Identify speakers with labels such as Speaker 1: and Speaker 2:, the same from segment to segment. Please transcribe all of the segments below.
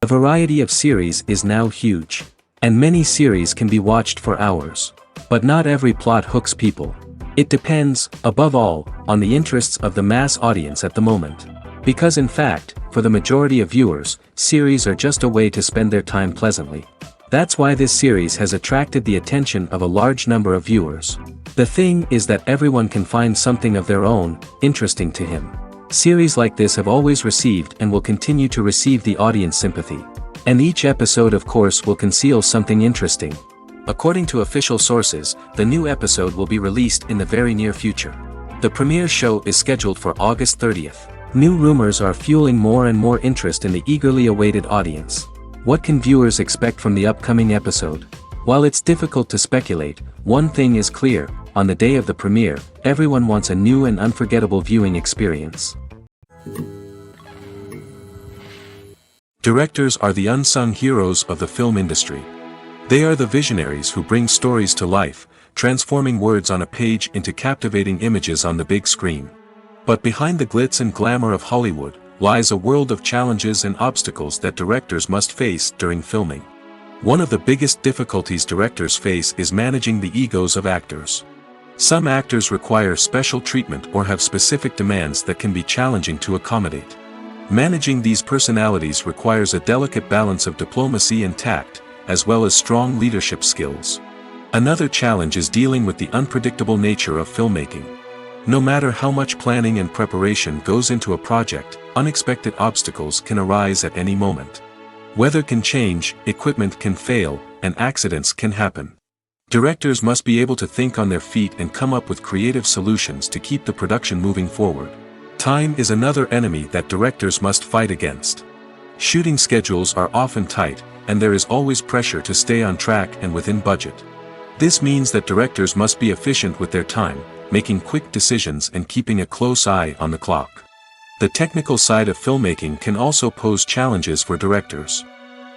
Speaker 1: The variety of series is now huge. And many series can be watched for hours. But not every plot hooks people. It depends, above all, on the interests of the mass audience at the moment. Because in fact, for the majority of viewers, series are just a way to spend their time pleasantly. That's why this series has attracted the attention of a large number of viewers. The thing is that everyone can find something of their own, interesting to him. Series like this have always received and will continue to receive the audience sympathy. And each episode of course will conceal something interesting. According to official sources, the new episode will be released in the very near future. The premiere show is scheduled for August 30th. New rumors are fueling more and more interest in the eagerly awaited audience. What can viewers expect from the upcoming episode? While it's difficult to speculate, one thing is clear: on the day of the premiere, everyone wants a new and unforgettable viewing experience. Directors are the unsung heroes of the film industry. They are the visionaries who bring stories to life, transforming words on a page into captivating images on the big screen. But behind the glitz and glamour of Hollywood, lies a world of challenges and obstacles that directors must face during filming. One of the biggest difficulties directors face is managing the egos of actors. Some actors require special treatment or have specific demands that can be challenging to accommodate. Managing these personalities requires a delicate balance of diplomacy and tact, as well as strong leadership skills. Another challenge is dealing with the unpredictable nature of filmmaking. No matter how much planning and preparation goes into a project, unexpected obstacles can arise at any moment. Weather can change, equipment can fail, and accidents can happen. Directors must be able to think on their feet and come up with creative solutions to keep the production moving forward. Time is another enemy that directors must fight against. Shooting schedules are often tight, and there is always pressure to stay on track and within budget. This means that directors must be efficient with their time, making quick decisions and keeping a close eye on the clock. The technical side of filmmaking can also pose challenges for directors.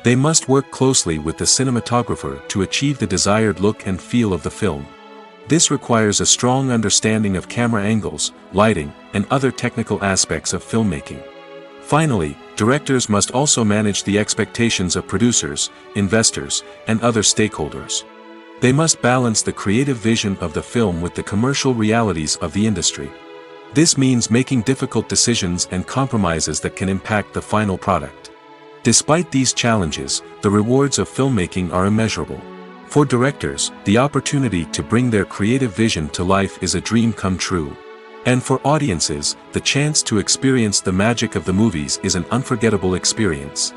Speaker 1: They must work closely with the cinematographer to achieve the desired look and feel of the film. This requires a strong understanding of camera angles, lighting, and other technical aspects of filmmaking. Finally, directors must also manage the expectations of producers, investors, and other stakeholders. They must balance the creative vision of the film with the commercial realities of the industry. This means making difficult decisions and compromises that can impact the final product. Despite these challenges, the rewards of filmmaking are immeasurable. For directors, the opportunity to bring their creative vision to life is a dream come true. And for audiences, the chance to experience the magic of the movies is an unforgettable experience.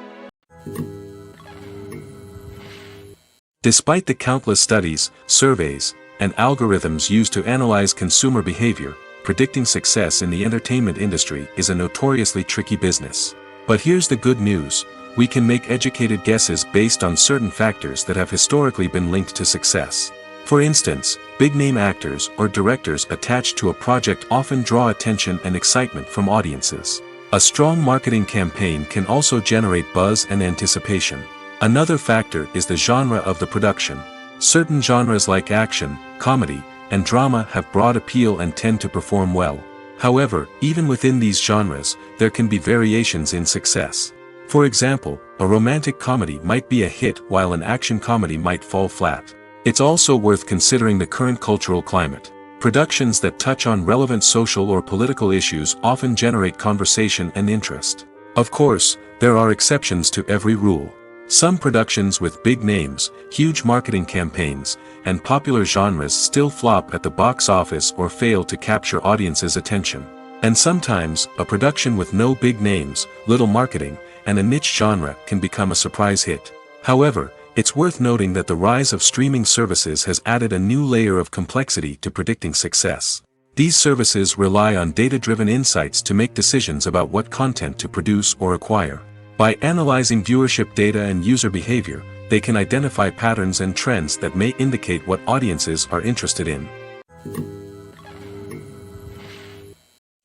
Speaker 1: Despite the countless studies, surveys, and algorithms used to analyze consumer behavior, predicting success in the entertainment industry is a notoriously tricky business. But here's the good news: we can make educated guesses based on certain factors that have historically been linked to success. For instance, big-name actors or directors attached to a project often draw attention and excitement from audiences. A strong marketing campaign can also generate buzz and anticipation. Another factor is the genre of the production. Certain genres like action, comedy, and drama have broad appeal and tend to perform well. However, even within these genres, there can be variations in success. For example, a romantic comedy might be a hit while an action comedy might fall flat. It's also worth considering the current cultural climate. Productions that touch on relevant social or political issues often generate conversation and interest. Of course, there are exceptions to every rule. Some productions with big names, huge marketing campaigns, and popular genres still flop at the box office or fail to capture audiences' attention. And sometimes, a production with no big names, little marketing, and a niche genre can become a surprise hit. However, it's worth noting that the rise of streaming services has added a new layer of complexity to predicting success. These services rely on data-driven insights to make decisions about what content to produce or acquire. By analyzing viewership data and user behavior, they can identify patterns and trends that may indicate what audiences are interested in.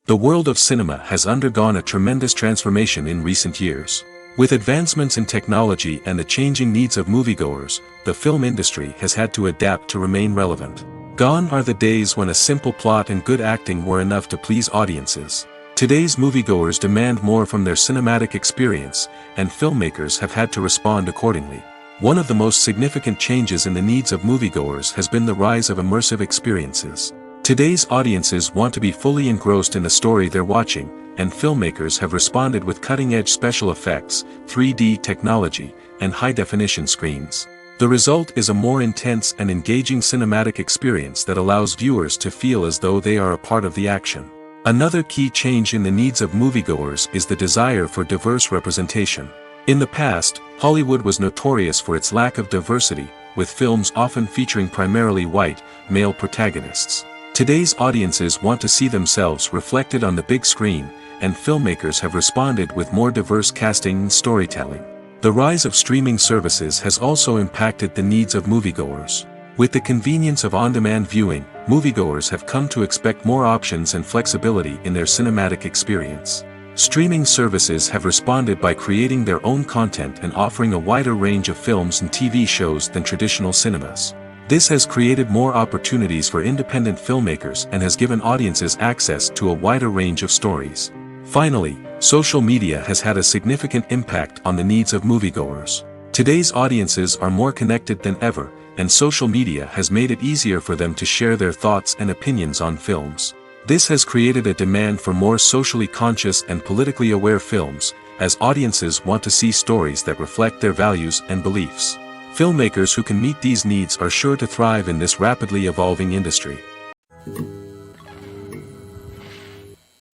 Speaker 1: The world of cinema has undergone a tremendous transformation in recent years. With advancements in technology and the changing needs of moviegoers, the film industry has had to adapt to remain relevant. Gone are the days when a simple plot and good acting were enough to please audiences. Today's moviegoers demand more from their cinematic experience, and filmmakers have had to respond accordingly. One of the most significant changes in the needs of moviegoers has been the rise of immersive experiences. Today's audiences want to be fully engrossed in the story they're watching, and filmmakers have responded with cutting-edge special effects, 3D technology, and high-definition screens. The result is a more intense and engaging cinematic experience that allows viewers to feel as though they are a part of the action. Another key change in the needs of moviegoers is the desire for diverse representation. In the past, Hollywood was notorious for its lack of diversity, with films often featuring primarily white, male protagonists. Today's audiences want to see themselves reflected on the big screen, and filmmakers have responded with more diverse casting and storytelling. The rise of streaming services has also impacted the needs of moviegoers. With the convenience of on-demand viewing, moviegoers have come to expect more options and flexibility in their cinematic experience. Streaming services have responded by creating their own content and offering a wider range of films and TV shows than traditional cinemas. This has created more opportunities for independent filmmakers and has given audiences access to a wider range of stories. Finally, social media has had a significant impact on the needs of moviegoers. Today's audiences are more connected than ever, and social media has made it easier for them to share their thoughts and opinions on films. This has created a demand for more socially conscious and politically aware films, as audiences want to see stories that reflect their values and beliefs. Filmmakers who can meet these needs are sure to thrive in this rapidly evolving industry.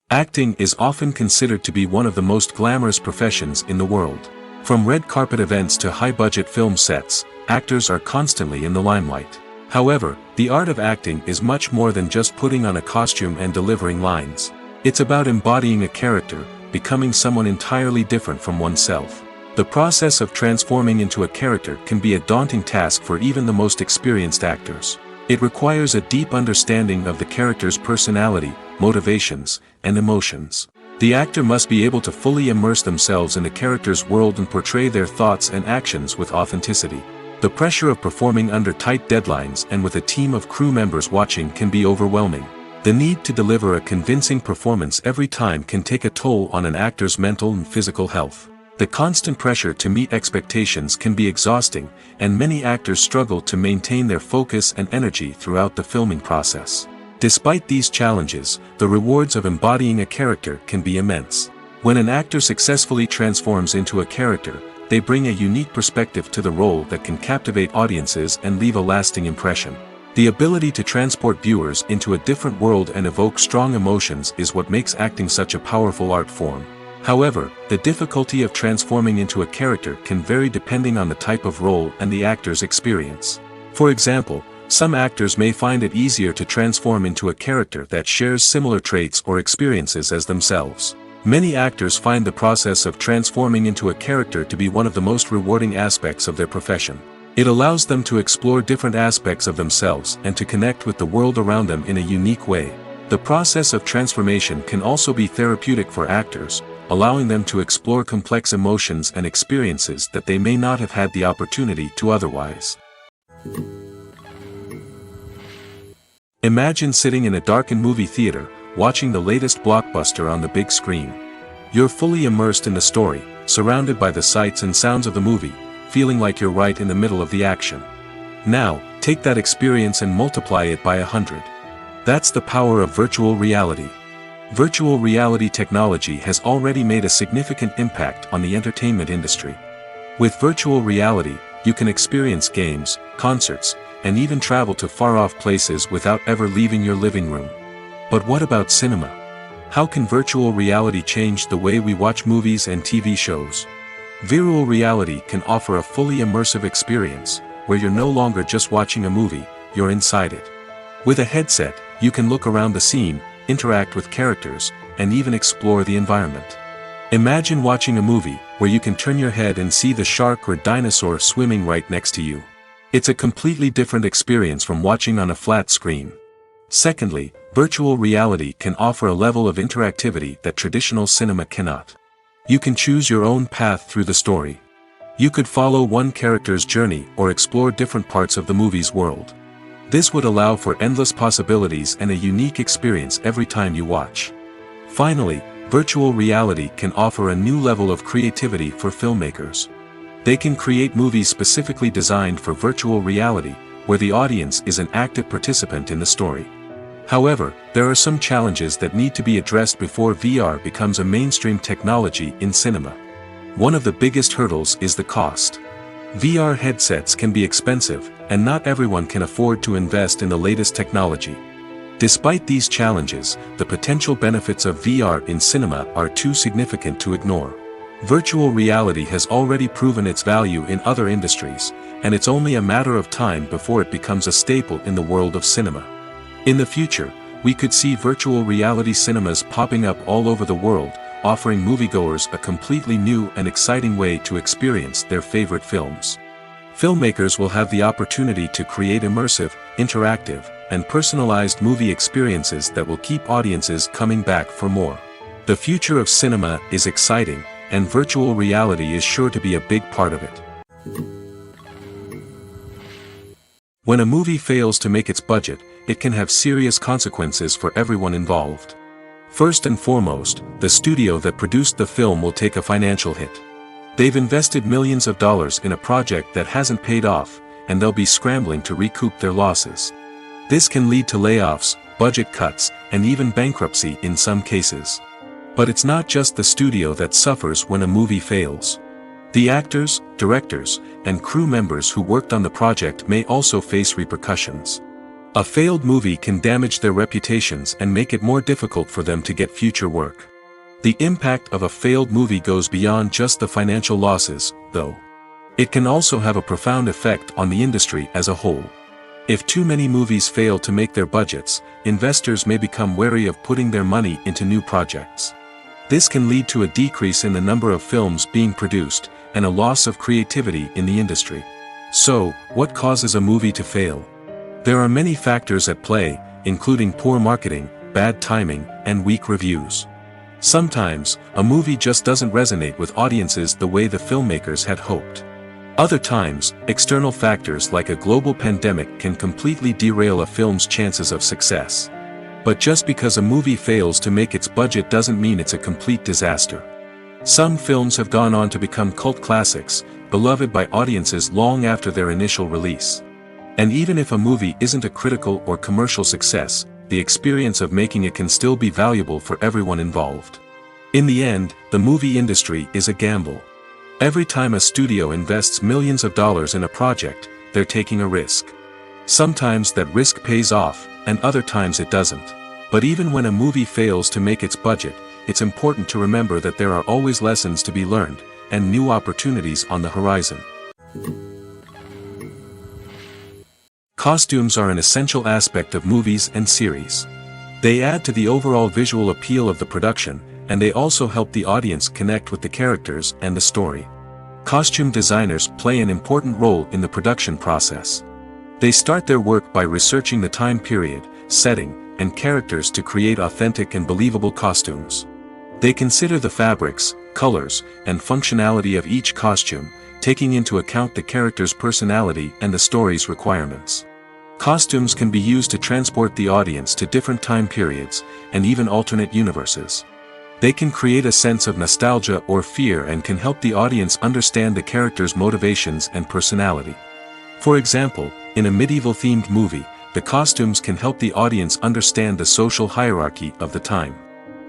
Speaker 1: Acting is often considered to be one of the most glamorous professions in the world. From red carpet events to high-budget film sets, actors are constantly in the limelight. However, the art of acting is much more than just putting on a costume and delivering lines. It's about embodying a character, becoming someone entirely different from oneself. The process of transforming into a character can be a daunting task for even the most experienced actors. It requires a deep understanding of the character's personality, motivations, and emotions. The actor must be able to fully immerse themselves in the character's world and portray their thoughts and actions with authenticity. The pressure of performing under tight deadlines and with a team of crew members watching can be overwhelming. The need to deliver a convincing performance every time can take a toll on an actor's mental and physical health. The constant pressure to meet expectations can be exhausting, and many actors struggle to maintain their focus and energy throughout the filming process. Despite these challenges, the rewards of embodying a character can be immense. When an actor successfully transforms into a character, they bring a unique perspective to the role that can captivate audiences and leave a lasting impression. The ability to transport viewers into a different world and evoke strong emotions is what makes acting such a powerful art form. However, the difficulty of transforming into a character can vary depending on the type of role and the actor's experience. For example, some actors may find it easier to transform into a character that shares similar traits or experiences as themselves. Many actors find the process of transforming into a character to be one of the most rewarding aspects of their profession. It allows them to explore different aspects of themselves and to connect with the world around them in a unique way. The process of transformation can also be therapeutic for actors, allowing them to explore complex emotions and experiences that they may not have had the opportunity to otherwise. Imagine sitting in a darkened movie theater, watching the latest blockbuster on the big screen. You're fully immersed in the story, surrounded by the sights and sounds of the movie, feeling like you're right in the middle of the action. Now, take that experience and multiply it by 100. That's the power of virtual reality. Virtual reality technology has already made a significant impact on the entertainment industry. With virtual reality, you can experience games, concerts, and even travel to far-off places without ever leaving your living room. But what about cinema? How can virtual reality change the way we watch movies and TV shows? Virtual reality can offer a fully immersive experience, where you're no longer just watching a movie, you're inside it. With a headset, you can look around the scene, interact with characters, and even explore the environment. Imagine watching a movie, where you can turn your head and see the shark or dinosaur swimming right next to you. It's a completely different experience from watching on a flat screen. Secondly, virtual reality can offer a level of interactivity that traditional cinema cannot. You can choose your own path through the story. You could follow one character's journey or explore different parts of the movie's world. This would allow for endless possibilities and a unique experience every time you watch. Finally, virtual reality can offer a new level of creativity for filmmakers. They can create movies specifically designed for virtual reality, where the audience is an active participant in the story. However, there are some challenges that need to be addressed before VR becomes a mainstream technology in cinema. One of the biggest hurdles is the cost. VR headsets can be expensive, and not everyone can afford to invest in the latest technology. Despite these challenges, the potential benefits of VR in cinema are too significant to ignore. Virtual reality has already proven its value in other industries, and it's only a matter of time before it becomes a staple in the world of cinema. In the future, we could see virtual reality cinemas popping up all over the world, offering moviegoers a completely new and exciting way to experience their favorite films. Filmmakers will have the opportunity to create immersive, interactive, and personalized movie experiences that will keep audiences coming back for more. The future of cinema is exciting, and virtual reality is sure to be a big part of it. When a movie fails to make its budget, it can have serious consequences for everyone involved. First and foremost, the studio that produced the film will take a financial hit. They've invested millions of dollars in a project that hasn't paid off, and they'll be scrambling to recoup their losses. This can lead to layoffs, budget cuts, and even bankruptcy in some cases. But it's not just the studio that suffers when a movie fails. The actors, directors, and crew members who worked on the project may also face repercussions. A failed movie can damage their reputations and make it more difficult for them to get future work. The impact of a failed movie goes beyond just the financial losses, though. It can also have a profound effect on the industry as a whole. If too many movies fail to make their budgets, investors may become wary of putting their money into new projects. This can lead to a decrease in the number of films being produced, and a loss of creativity in the industry. So, what causes a movie to fail? There are many factors at play, including poor marketing, bad timing, and weak reviews. Sometimes, a movie just doesn't resonate with audiences the way the filmmakers had hoped. Other times, external factors like a global pandemic can completely derail a film's chances of success. But just because a movie fails to make its budget doesn't mean it's a complete disaster. Some films have gone on to become cult classics, beloved by audiences long after their initial release. And even if a movie isn't a critical or commercial success, the experience of making it can still be valuable for everyone involved. In the end, the movie industry is a gamble. Every time a studio invests millions of dollars in a project, they're taking a risk. Sometimes that risk pays off, and other times it doesn't. But even when a movie fails to make its budget, it's important to remember that there are always lessons to be learned, and new opportunities on the horizon. Costumes are an essential aspect of movies and series. They add to the overall visual appeal of the production, and they also help the audience connect with the characters and the story. Costume designers play an important role in the production process. They start their work by researching the time period, setting, and characters to create authentic and believable costumes. They consider the fabrics, colors, and functionality of each costume, taking into account the character's personality and the story's requirements. Costumes can be used to transport the audience to different time periods, and even alternate universes. They can create a sense of nostalgia or fear and can help the audience understand the character's motivations and personality. For example, in a medieval-themed movie, the costumes can help the audience understand the social hierarchy of the time.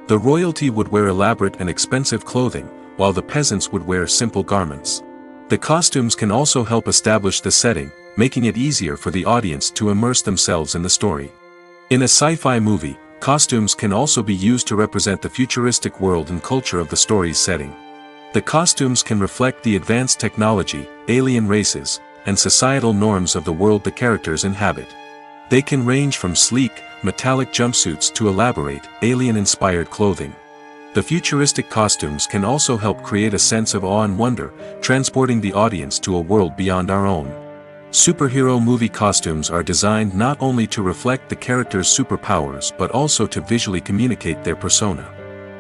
Speaker 1: The royalty would wear elaborate and expensive clothing, while the peasants would wear simple garments. The costumes can also help establish the setting, making it easier for the audience to immerse themselves in the story. In a sci-fi movie, costumes can also be used to represent the futuristic world and culture of the story's setting. The costumes can reflect the advanced technology, alien races, and societal norms of the world the characters inhabit. They can range from sleek, metallic jumpsuits to elaborate, alien-inspired clothing. The futuristic costumes can also help create a sense of awe and wonder, transporting the audience to a world beyond our own. Superhero movie costumes are designed not only to reflect the character's superpowers but also to visually communicate their persona.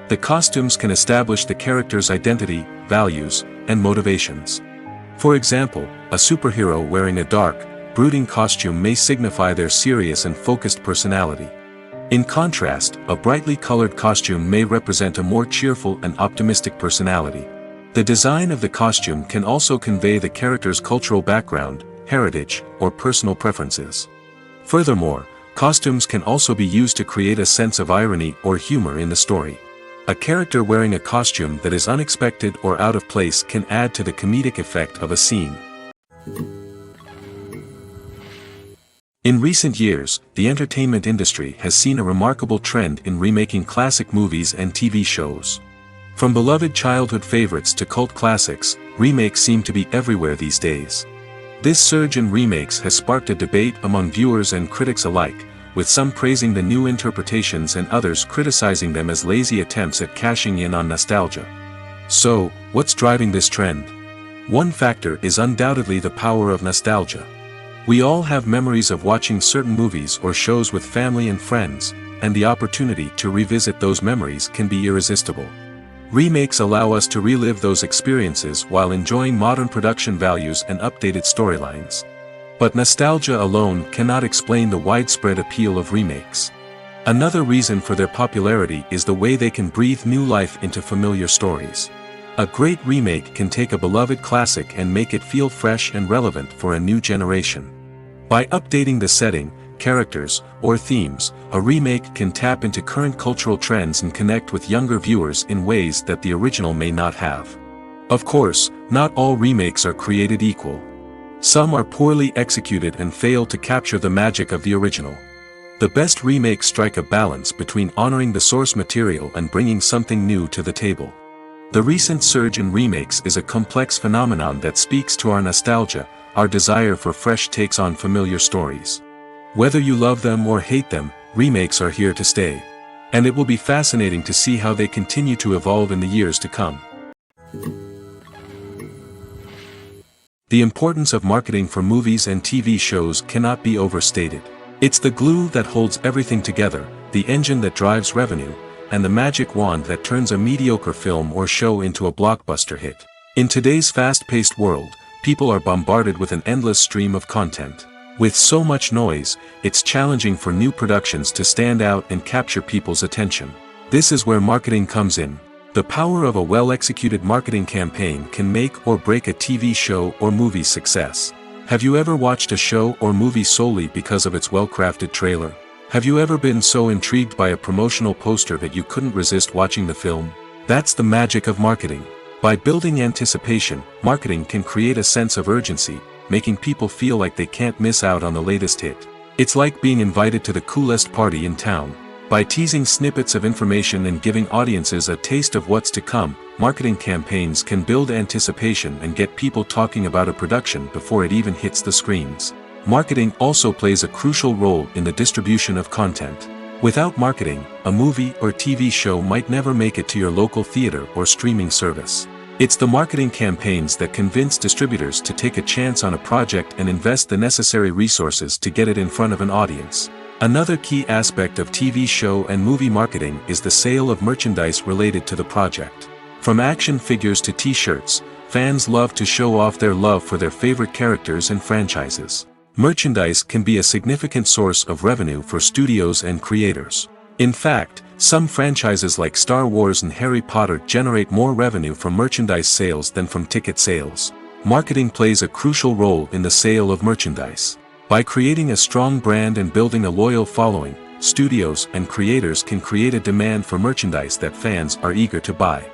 Speaker 1: The costumes can establish the character's identity, values, and motivations. For example, a superhero wearing a dark, brooding costume may signify their serious and focused personality. In contrast, a brightly colored costume may represent a more cheerful and optimistic personality. The design of the costume can also convey the character's cultural background, heritage, or personal preferences. Furthermore, costumes can also be used to create a sense of irony or humor in the story. A character wearing a costume that is unexpected or out of place can add to the comedic effect of a scene. In recent years, the entertainment industry has seen a remarkable trend in remaking classic movies and TV shows. From beloved childhood favorites to cult classics, remakes seem to be everywhere these days. This surge in remakes has sparked a debate among viewers and critics alike, with some praising the new interpretations and others criticizing them as lazy attempts at cashing in on nostalgia. So, what's driving this trend? One factor is undoubtedly the power of nostalgia. We all have memories of watching certain movies or shows with family and friends, and the opportunity to revisit those memories can be irresistible. Remakes allow us to relive those experiences while enjoying modern production values and updated storylines. But nostalgia alone cannot explain the widespread appeal of remakes. Another reason for their popularity is the way they can breathe new life into familiar stories. A great remake can take a beloved classic and make it feel fresh and relevant for a new generation. By updating the setting, characters, or themes, a remake can tap into current cultural trends and connect with younger viewers in ways that the original may not have. Of course, not all remakes are created equal. Some are poorly executed and fail to capture the magic of the original. The best remakes strike a balance between honoring the source material and bringing something new to the table. The recent surge in remakes is a complex phenomenon that speaks to our nostalgia, our desire for fresh takes on familiar stories. Whether you love them or hate them, remakes are here to stay. And it will be fascinating to see how they continue to evolve in the years to come. The importance of marketing for movies and TV shows cannot be overstated. It's the glue that holds everything together, the engine that drives revenue, and the magic wand that turns a mediocre film or show into a blockbuster hit. In today's fast-paced world, people are bombarded with an endless stream of content. With so much noise, it's challenging for new productions to stand out and capture people's attention. This is where marketing comes in. The power of a well-executed marketing campaign can make or break a TV show or movie's success. Have you ever watched a show or movie solely because of its well-crafted trailer? Have you ever been so intrigued by a promotional poster that you couldn't resist watching the film? That's the magic of marketing. By building anticipation, marketing can create a sense of urgency, making people feel like they can't miss out on the latest hit. It's like being invited to the coolest party in town. By teasing snippets of information and giving audiences a taste of what's to come, marketing campaigns can build anticipation and get people talking about a production before it even hits the screens. Marketing also plays a crucial role in the distribution of content. Without marketing, a movie or TV show might never make it to your local theater or streaming service. It's the marketing campaigns that convince distributors to take a chance on a project and invest the necessary resources to get it in front of an audience. Another key aspect of TV show and movie marketing is the sale of merchandise related to the project. From action figures to t-shirts, fans love to show off their love for their favorite characters and franchises. Merchandise can be a significant source of revenue for studios and creators. In fact, some franchises like Star Wars and Harry Potter generate more revenue from merchandise sales than from ticket sales. Marketing plays a crucial role in the sale of merchandise. By creating a strong brand and building a loyal following, studios and creators can create a demand for merchandise that fans are eager to buy.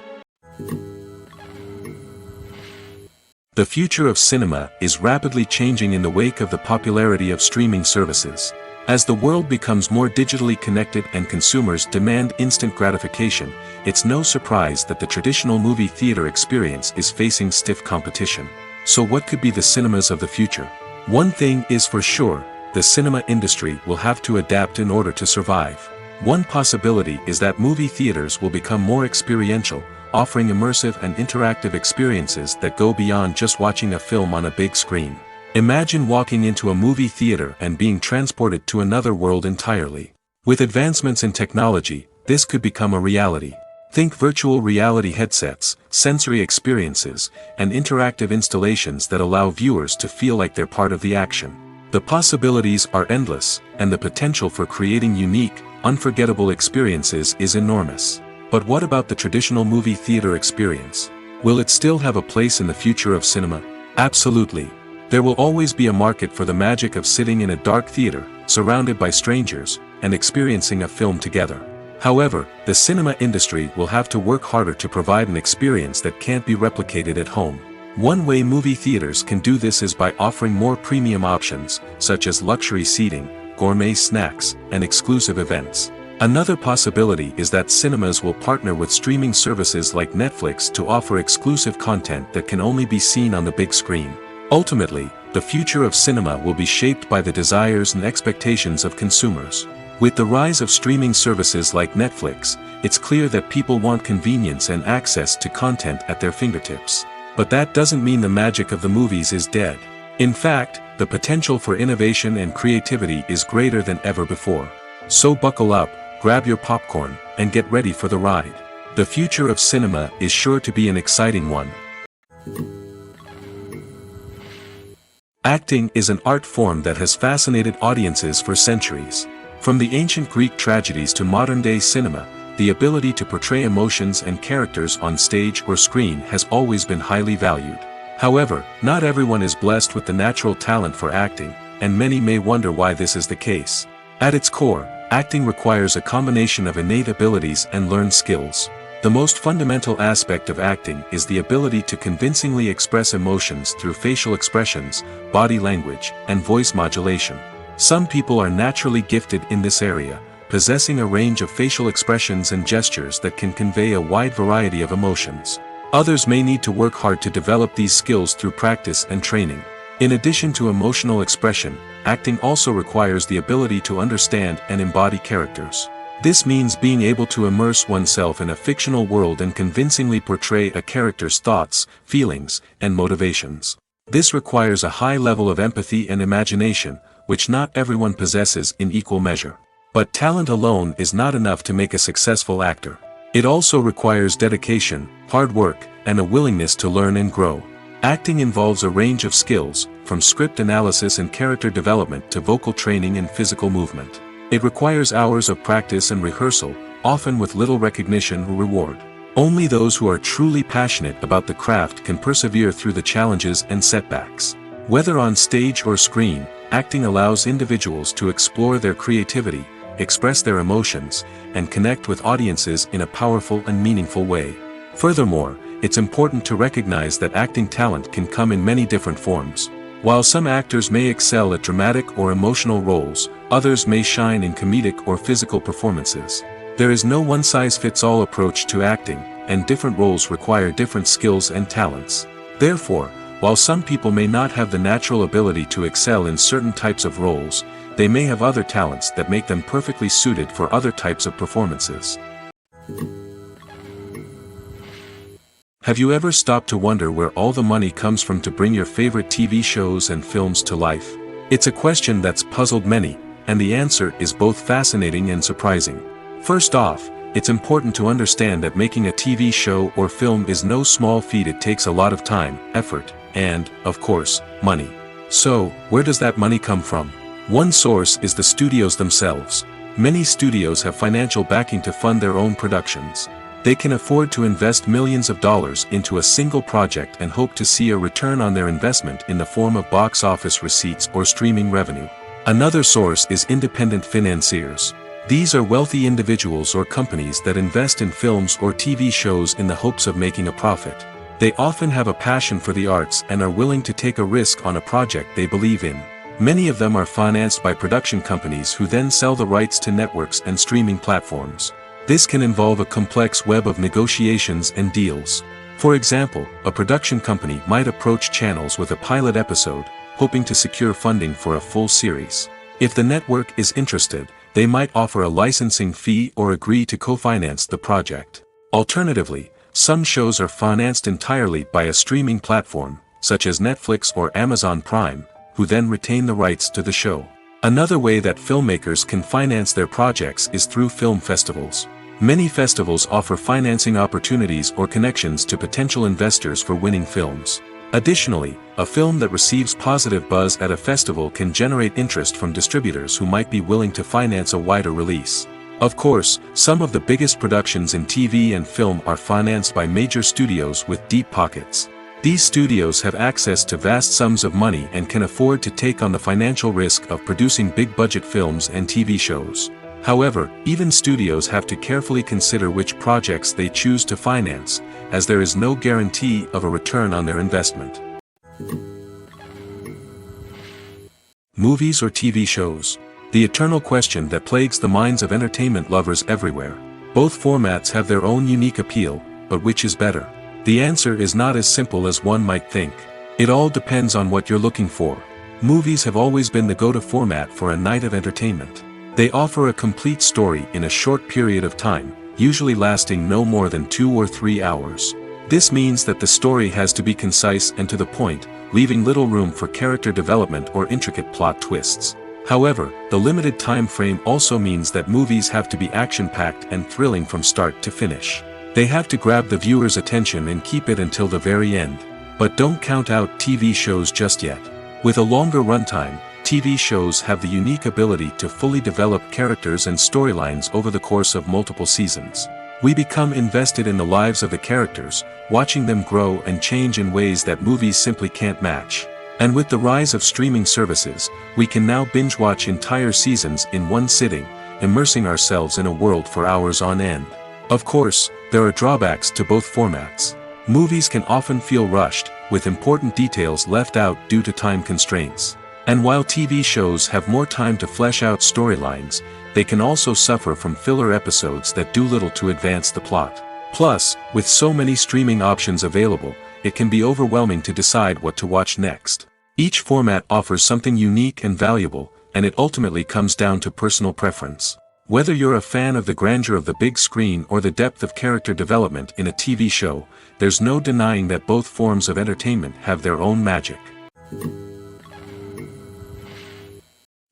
Speaker 1: The future of cinema is rapidly changing in the wake of the popularity of streaming services. As the world becomes more digitally connected and consumers demand instant gratification, it's no surprise that the traditional movie theater experience is facing stiff competition. So what could be the cinemas of the future? One thing is for sure, the cinema industry will have to adapt in order to survive. One possibility is that movie theaters will become more experiential, offering immersive and interactive experiences that go beyond just watching a film on a big screen. Imagine walking into a movie theater and being transported to another world entirely. With advancements in technology, this could become a reality. Think virtual reality headsets, sensory experiences, and interactive installations that allow viewers to feel like they're part of the action. The possibilities are endless, and the potential for creating unique, unforgettable experiences is enormous. But what about the traditional movie theater experience? Will it still have a place in the future of cinema? Absolutely. There will always be a market for the magic of sitting in a dark theater, surrounded by strangers, and experiencing a film together. However, the cinema industry will have to work harder to provide an experience that can't be replicated at home. One way movie theaters can do this is by offering more premium options, such as luxury seating, gourmet snacks, and exclusive events. Another possibility is that cinemas will partner with streaming services like Netflix to offer exclusive content that can only be seen on the big screen. Ultimately, the future of cinema will be shaped by the desires and expectations of consumers. With the rise of streaming services like Netflix, it's clear that people want convenience and access to content at their fingertips. But that doesn't mean the magic of the movies is dead. In fact, the potential for innovation and creativity is greater than ever before. So buckle up, grab your popcorn, and get ready for the ride. The future of cinema is sure to be an exciting one. Acting is an art form that has fascinated audiences for centuries. From the ancient Greek tragedies to modern-day cinema, the ability to portray emotions and characters on stage or screen has always been highly valued. However, not everyone is blessed with the natural talent for acting, and many may wonder why this is the case. At its core, acting requires a combination of innate abilities and learned skills. The most fundamental aspect of acting is the ability to convincingly express emotions through facial expressions, body language, and voice modulation. Some people are naturally gifted in this area, possessing a range of facial expressions and gestures that can convey a wide variety of emotions. Others may need to work hard to develop these skills through practice and training. In addition to emotional expression, acting also requires the ability to understand and embody characters. This means being able to immerse oneself in a fictional world and convincingly portray a character's thoughts, feelings, and motivations. This requires a high level of empathy and imagination, which not everyone possesses in equal measure. But talent alone is not enough to make a successful actor. It also requires dedication, hard work, and a willingness to learn and grow. Acting involves a range of skills, from script analysis and character development to vocal training and physical movement. It requires hours of practice and rehearsal, often with little recognition or reward. Only those who are truly passionate about the craft can persevere through the challenges and setbacks. Whether on stage or screen, acting allows individuals to explore their creativity, express their emotions, and connect with audiences in a powerful and meaningful way. Furthermore, it's important to recognize that acting talent can come in many different forms. While some actors may excel at dramatic or emotional roles, others may shine in comedic or physical performances. There is no one-size-fits-all approach to acting, and different roles require different skills and talents. Therefore, while some people may not have the natural ability to excel in certain types of roles, they may have other talents that make them perfectly suited for other types of performances. Have you ever stopped to wonder where all the money comes from to bring your favorite TV shows and films to life? It's a question that's puzzled many, and the answer is both fascinating and surprising. First off, it's important to understand that making a TV show or film is no small feat. It takes a lot of time, effort, and, of course, money. So, where does that money come from? One source is the studios themselves. Many studios have financial backing to fund their own productions. They can afford to invest millions of dollars into a single project and hope to see a return on their investment in the form of box office receipts or streaming revenue. Another source is independent financiers. These are wealthy individuals or companies that invest in films or TV shows in the hopes of making a profit. They often have a passion for the arts and are willing to take a risk on a project they believe in. Many of them are financed by production companies who then sell the rights to networks and streaming platforms. This can involve a complex web of negotiations and deals. For example, a production company might approach channels with a pilot episode, hoping to secure funding for a full series. If the network is interested, they might offer a licensing fee or agree to co-finance the project. Alternatively, some shows are financed entirely by a streaming platform, such as Netflix or Amazon Prime, who then retain the rights to the show. Another way that filmmakers can finance their projects is through film festivals. Many festivals offer financing opportunities or connections to potential investors for winning films. Additionally, a film that receives positive buzz at a festival can generate interest from distributors who might be willing to finance a wider release. Of course, some of the biggest productions in TV and film are financed by major studios with deep pockets. These studios have access to vast sums of money and can afford to take on the financial risk of producing big-budget films and TV shows. However, even studios have to carefully consider which projects they choose to finance, as there is no guarantee of a return on their investment. Movies or TV shows? The eternal question that plagues the minds of entertainment lovers everywhere. Both formats have their own unique appeal, but which is better? The answer is not as simple as one might think. It all depends on what you're looking for. Movies have always been the go-to format for a night of entertainment. They offer a complete story in a short period of time, usually lasting no more than 2 or 3 hours. This means that the story has to be concise and to the point, leaving little room for character development or intricate plot twists. However, the limited time frame also means that movies have to be action-packed and thrilling from start to finish. They have to grab the viewer's attention and keep it until the very end. But don't count out TV shows just yet. With a longer runtime, TV shows have the unique ability to fully develop characters and storylines over the course of multiple seasons. We become invested in the lives of the characters, watching them grow and change in ways that movies simply can't match. And with the rise of streaming services, we can now binge-watch entire seasons in one sitting, immersing ourselves in a world for hours on end. Of course, there are drawbacks to both formats. Movies can often feel rushed, with important details left out due to time constraints. And while TV shows have more time to flesh out storylines, they can also suffer from filler episodes that do little to advance the plot. Plus, with so many streaming options available, it can be overwhelming to decide what to watch next. Each format offers something unique and valuable, and it ultimately comes down to personal preference. Whether you're a fan of the grandeur of the big screen or the depth of character development in a TV show, there's no denying that both forms of entertainment have their own magic.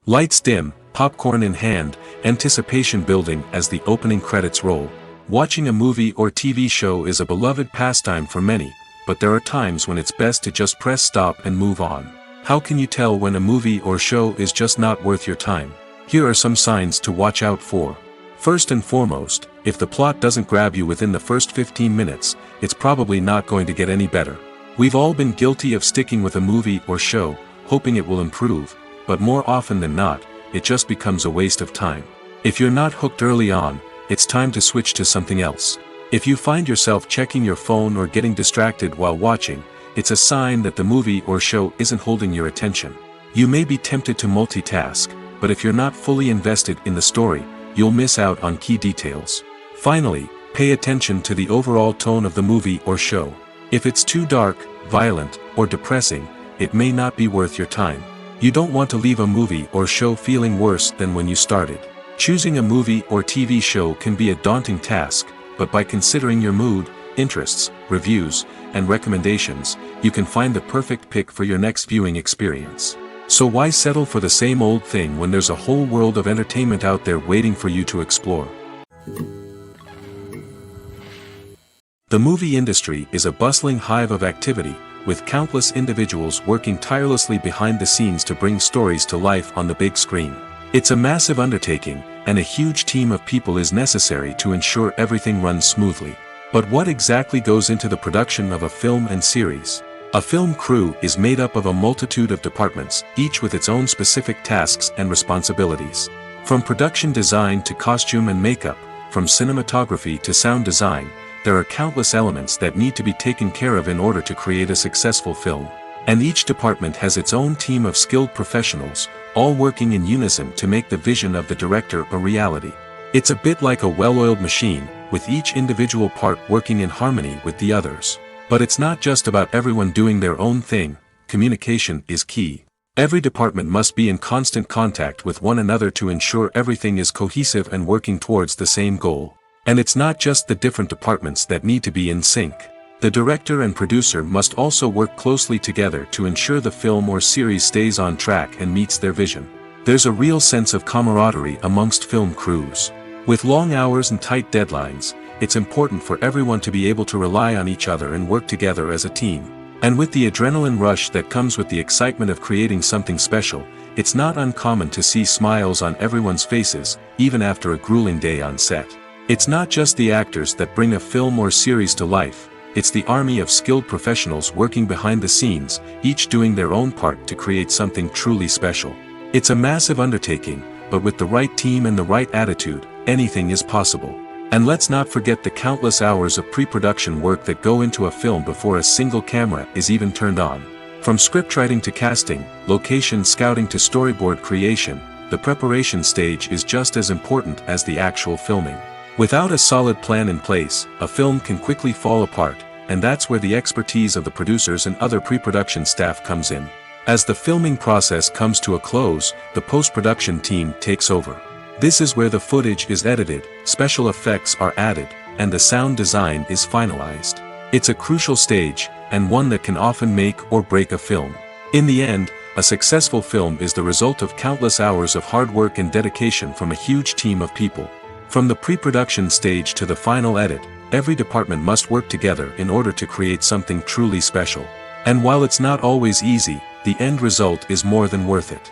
Speaker 1: Lights dim, popcorn in hand, anticipation building as the opening credits roll. Watching a movie or TV show is a beloved pastime for many, but there are times when it's best to just press stop and move on. How can you tell when a movie or show is just not worth your time? Here are some signs to watch out for. First and foremost, if the plot doesn't grab you within the first 15 minutes, it's probably not going to get any better. We've all been guilty of sticking with a movie or show, hoping it will improve, but more often than not, it just becomes a waste of time. If you're not hooked early on, it's time to switch to something else. If you find yourself checking your phone or getting distracted while watching, it's a sign that the movie or show isn't holding your attention. You may be tempted to multitask, but if you're not fully invested in the story, you'll miss out on key details. Finally, pay attention to the overall tone of the movie or show. If it's too dark, violent, or depressing, it may not be worth your time. You don't want to leave a movie or show feeling worse than when you started. Choosing a movie or TV show can be a daunting task, but by considering your mood, interests, reviews, and recommendations, you can find the perfect pick for your next viewing experience. So why settle for the same old thing when there's a whole world of entertainment out there waiting for you to explore? The movie industry is a bustling hive of activity, with countless individuals working tirelessly behind the scenes to bring stories to life on the big screen. It's a massive undertaking, and a huge team of people is necessary to ensure everything runs smoothly. But what exactly goes into the production of a film and series? A film crew is made up of a multitude of departments, each with its own specific tasks and responsibilities. From production design to costume and makeup, from cinematography to sound design, there are countless elements that need to be taken care of in order to create a successful film. And each department has its own team of skilled professionals, all working in unison to make the vision of the director a reality. It's a bit like a well-oiled machine, with each individual part working in harmony with the others. But it's not just about everyone doing their own thing. Communication is key. Every department must be in constant contact with one another to ensure everything is cohesive and working towards the same goal. And it's not just the different departments that need to be in sync. The director and producer must also work closely together to ensure the film or series stays on track and meets their vision. There's a real sense of camaraderie amongst film crews. With long hours and tight deadlines, it's important for everyone to be able to rely on each other and work together as a team. And with the adrenaline rush that comes with the excitement of creating something special, it's not uncommon to see smiles on everyone's faces, even after a grueling day on set. It's not just the actors that bring a film or series to life, it's the army of skilled professionals working behind the scenes, each doing their own part to create something truly special. It's a massive undertaking, but with the right team and the right attitude, anything is possible. And let's not forget the countless hours of pre-production work that go into a film before a single camera is even turned on. From scriptwriting to casting, location scouting to storyboard creation, the preparation stage is just as important as the actual filming. Without a solid plan in place, a film can quickly fall apart, and that's where the expertise of the producers and other pre-production staff comes in. As the filming process comes to a close, the post-production team takes over. This is where the footage is edited, special effects are added, and the sound design is finalized. It's a crucial stage, and one that can often make or break a film. In the end, a successful film is the result of countless hours of hard work and dedication from a huge team of people. From the pre-production stage to the final edit, every department must work together in order to create something truly special. And while it's not always easy, the end result is more than worth it.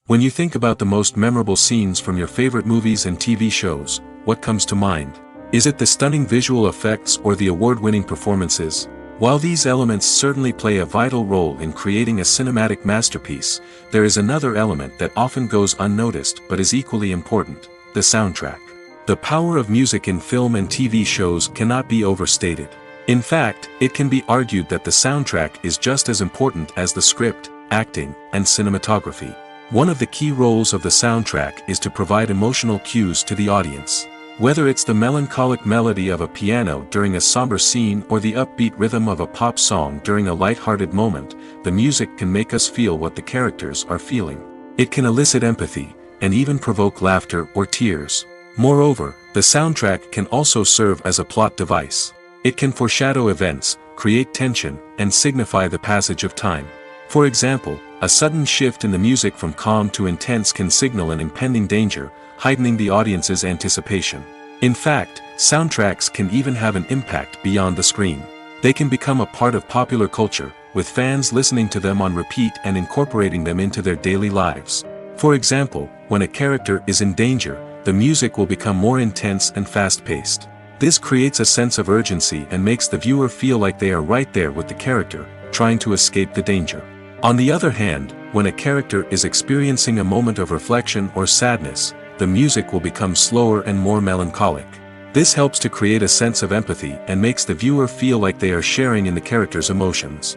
Speaker 1: When you think about the most memorable scenes from your favorite movies and TV shows, what comes to mind? Is it the stunning visual effects or the award-winning performances? While these elements certainly play a vital role in creating a cinematic masterpiece, there is another element that often goes unnoticed but is equally important: the soundtrack. The power of music in film and TV shows cannot be overstated. In fact, it can be argued that the soundtrack is just as important as the script, acting, and cinematography. One of the key roles of the soundtrack is to provide emotional cues to the audience. Whether it's the melancholic melody of a piano during a somber scene or the upbeat rhythm of a pop song during a light-hearted moment, the music can make us feel what the characters are feeling. It can elicit empathy, and even provoke laughter or tears. Moreover, the soundtrack can also serve as a plot device. It can foreshadow events, create tension, and signify the passage of time. For example, a sudden shift in the music from calm to intense can signal an impending danger, heightening the audience's anticipation. In fact, soundtracks can even have an impact beyond the screen. They can become a part of popular culture, with fans listening to them on repeat and incorporating them into their daily lives. For example, when a character is in danger, the music will become more intense and fast-paced. This creates a sense of urgency and makes the viewer feel like they are right there with the character, trying to escape the danger. On the other hand, when a character is experiencing a moment of reflection or sadness, the music will become slower and more melancholic. This helps to create a sense of empathy and makes the viewer feel like they are sharing in the character's emotions.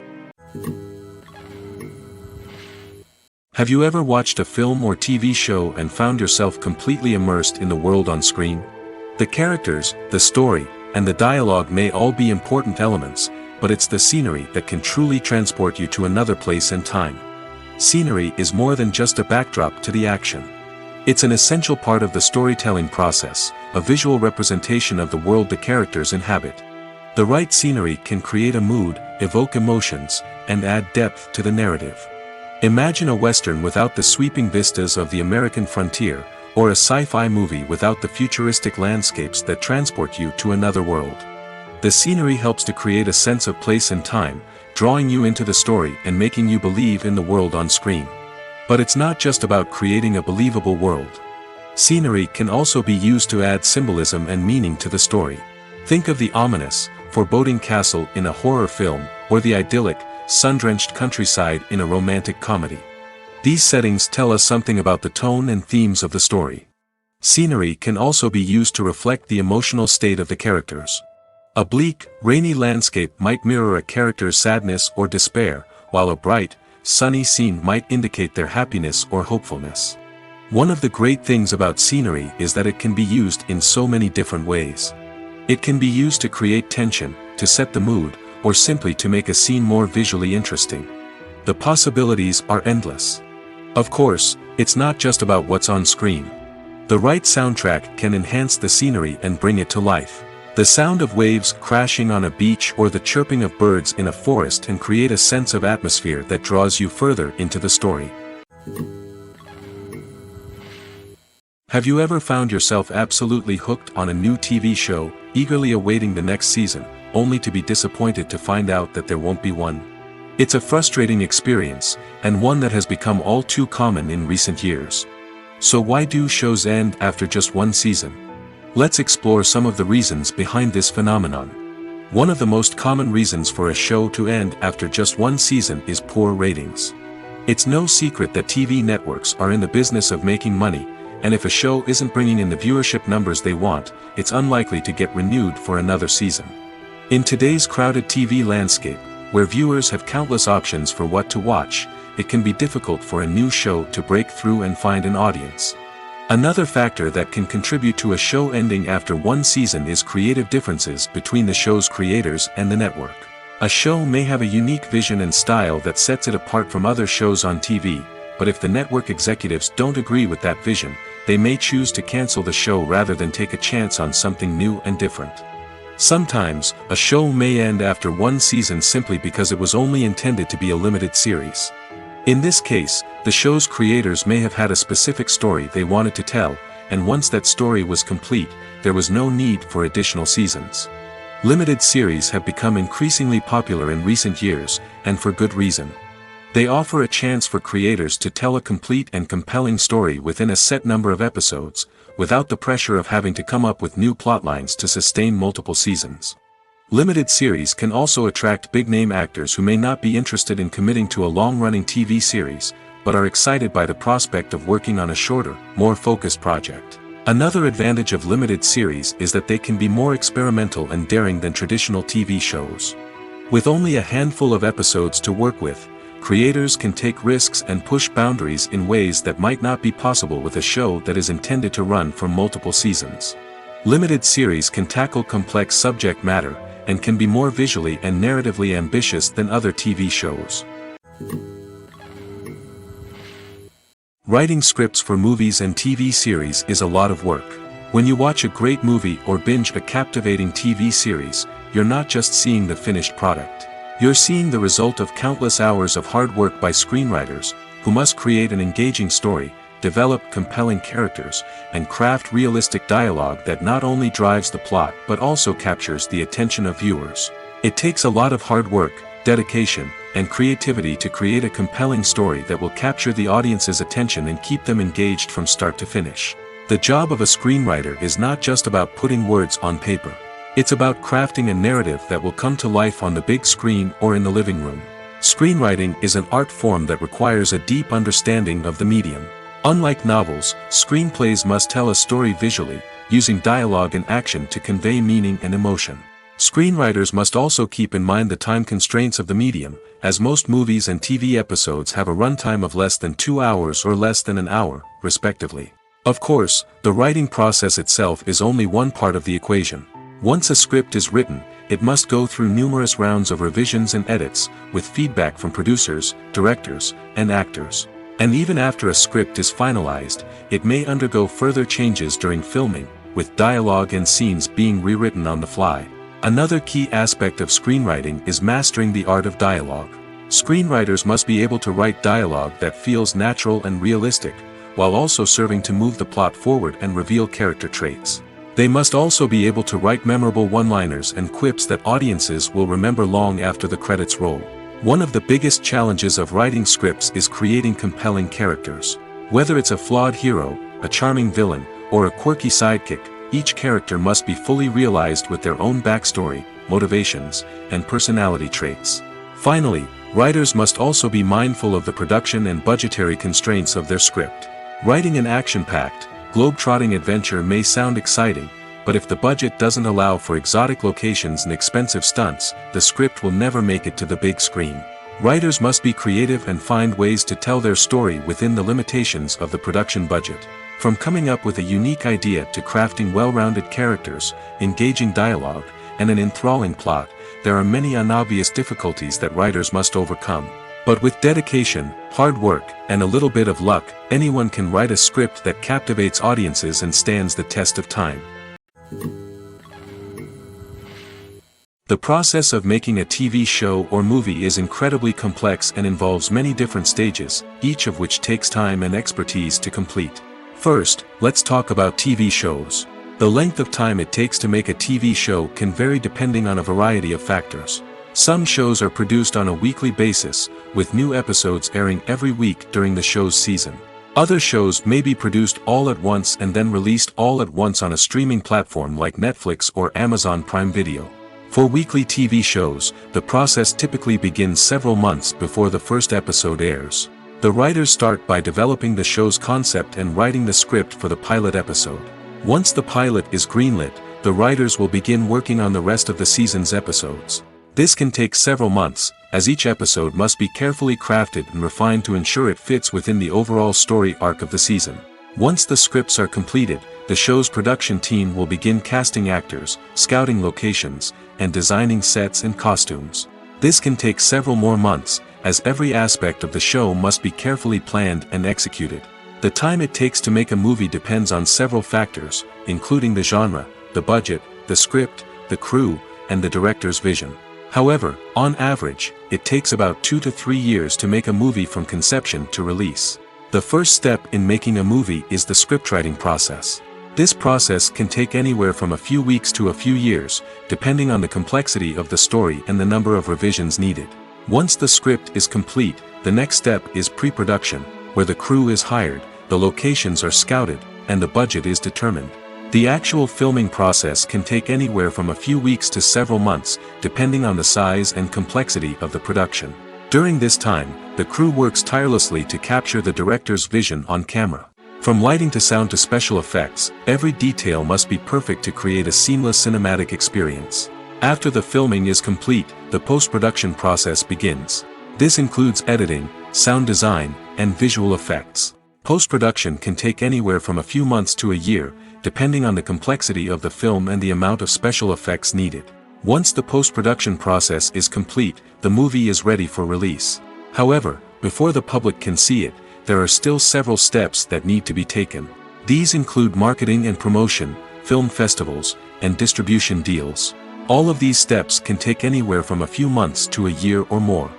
Speaker 1: Have you ever watched a film or TV show and found yourself completely immersed in the world on screen? The characters, the story, and the dialogue may all be important elements, but it's the scenery that can truly transport you to another place and time. Scenery is more than just a backdrop to the action. It's an essential part of the storytelling process, a visual representation of the world the characters inhabit. The right scenery can create a mood, evoke emotions, and add depth to the narrative. Imagine a Western without the sweeping vistas of the American frontier, or a sci-fi movie without the futuristic landscapes that transport you to another world. The scenery helps to create a sense of place and time, drawing you into the story and making you believe in the world on screen. But it's not just about creating a believable world. Scenery can also be used to add symbolism and meaning to the story. Think of the ominous, foreboding castle in a horror film, or the idyllic, sun-drenched countryside in a romantic comedy. These settings tell us something about the tone and themes of the story. Scenery can also be used to reflect the emotional state of the characters. A bleak, rainy landscape might mirror a character's sadness or despair, while a bright, sunny scene might indicate their happiness or hopefulness. One of the great things about scenery is that it can be used in so many different ways. It can be used to create tension, to set the mood, or simply to make a scene more visually interesting. The possibilities are endless. Of course, it's not just about what's on screen. The right soundtrack can enhance the scenery and bring it to life. The sound of waves crashing on a beach or the chirping of birds in a forest can create a sense of atmosphere that draws you further into the story. Have you ever found yourself absolutely hooked on a new TV show, eagerly awaiting the next season, only to be disappointed to find out that there won't be one? It's a frustrating experience, and one that has become all too common in recent years. So why do shows end after just one season? Let's explore some of the reasons behind this phenomenon. One of the most common reasons for a show to end after just one season is poor ratings. It's no secret that TV networks are in the business of making money, and if a show isn't bringing in the viewership numbers they want, it's unlikely to get renewed for another season. In today's crowded TV landscape, where viewers have countless options for what to watch, it can be difficult for a new show to break through and find an audience. Another factor that can contribute to a show ending after one season is creative differences between the show's creators and the network. A show may have a unique vision and style that sets it apart from other shows on TV, but if the network executives don't agree with that vision, they may choose to cancel the show rather than take a chance on something new and different. Sometimes, a show may end after one season simply because it was only intended to be a limited series. In this case, the show's creators may have had a specific story they wanted to tell, and once that story was complete, there was no need for additional seasons. Limited series have become increasingly popular in recent years, and for good reason. They offer a chance for creators to tell a complete and compelling story within a set number of episodes, without the pressure of having to come up with new plotlines to sustain multiple seasons. Limited series can also attract big-name actors who may not be interested in committing to a long-running TV series, but are excited by the prospect of working on a shorter, more focused project. Another advantage of limited series is that they can be more experimental and daring than traditional TV shows. With only a handful of episodes to work with, creators can take risks and push boundaries in ways that might not be possible with a show that is intended to run for multiple seasons. Limited series can tackle complex subject matter, and can be more visually and narratively ambitious than other TV shows. Writing scripts for movies and TV series is a lot of work. When you watch a great movie or binge a captivating TV series, you're not just seeing the finished product. You're seeing the result of countless hours of hard work by screenwriters, who must create an engaging story, develop compelling characters, and craft realistic dialogue that not only drives the plot but also captures the attention of viewers. It takes a lot of hard work, dedication, and creativity to create a compelling story that will capture the audience's attention and keep them engaged from start to finish. The job of a screenwriter is not just about putting words on paper. It's about crafting a narrative that will come to life on the big screen or in the living room. Screenwriting is an art form that requires a deep understanding of the medium. Unlike novels, screenplays must tell a story visually, using dialogue and action to convey meaning and emotion. Screenwriters must also keep in mind the time constraints of the medium, as most movies and TV episodes have a runtime of less than 2 hours or less than an hour, respectively. Of course, the writing process itself is only one part of the equation. Once a script is written, it must go through numerous rounds of revisions and edits, with feedback from producers, directors, and actors. And even after a script is finalized, it may undergo further changes during filming, with dialogue and scenes being rewritten on the fly. Another key aspect of screenwriting is mastering the art of dialogue. Screenwriters must be able to write dialogue that feels natural and realistic, while also serving to move the plot forward and reveal character traits. They must also be able to write memorable one-liners and quips that audiences will remember long after the credits roll. One of the biggest challenges of writing scripts is creating compelling characters. Whether it's a flawed hero, a charming villain, or a quirky sidekick, each character must be fully realized with their own backstory, motivations, and personality traits. Finally, Writers must also be mindful of the production and budgetary constraints of their script. Writing an action-packed, globe-trotting adventure may sound exciting, but if the budget doesn't allow for exotic locations and expensive stunts, the script will never make it to the big screen. Writers must be creative and find ways to tell their story within the limitations of the production budget. From coming up with a unique idea to crafting well-rounded characters, engaging dialogue, and an enthralling plot, there are many unobvious difficulties that writers must overcome. But with dedication, hard work, and a little bit of luck, anyone can write a script that captivates audiences and stands the test of time. The process of making a TV show or movie is incredibly complex and involves many different stages, each of which takes time and expertise to complete. First, let's talk about TV shows. The length of time it takes to make a TV show can vary depending on a variety of factors. Some shows are produced on a weekly basis, with new episodes airing every week during the show's season. Other shows may be produced all at once and then released all at once on a streaming platform like Netflix or Amazon Prime Video. For weekly TV shows, the process typically begins several months before the first episode airs. The writers start by developing the show's concept and writing the script for the pilot episode. Once the pilot is greenlit, the writers will begin working on the rest of the season's episodes. This can take several months, as each episode must be carefully crafted and refined to ensure it fits within the overall story arc of the season. Once the scripts are completed, the show's production team will begin casting actors, scouting locations, and designing sets and costumes. This can take several more months, as every aspect of the show must be carefully planned and executed. The time it takes to make a movie depends on several factors, including the genre, the budget, the script, the crew, and the director's vision. However, on average, it takes about 2 to 3 years to make a movie from conception to release. The first step in making a movie is the scriptwriting process. This process can take anywhere from a few weeks to a few years, depending on the complexity of the story and the number of revisions needed. Once the script is complete, the next step is pre-production, where the crew is hired, the locations are scouted, and the budget is determined. The actual filming process can take anywhere from a few weeks to several months, depending on the size and complexity of the production. During this time, the crew works tirelessly to capture the director's vision on camera. From lighting to sound to special effects, every detail must be perfect to create a seamless cinematic experience. After the filming is complete, the post-production process begins. This includes editing, sound design, and visual effects. Post-production can take anywhere from a few months to a year, depending on the complexity of the film and the amount of special effects needed. Once the post-production process is complete, the movie is ready for release. However, before the public can see it, there are still several steps that need to be taken. These include marketing and promotion, film festivals, and distribution deals. All of these steps can take anywhere from a few months to a year or more.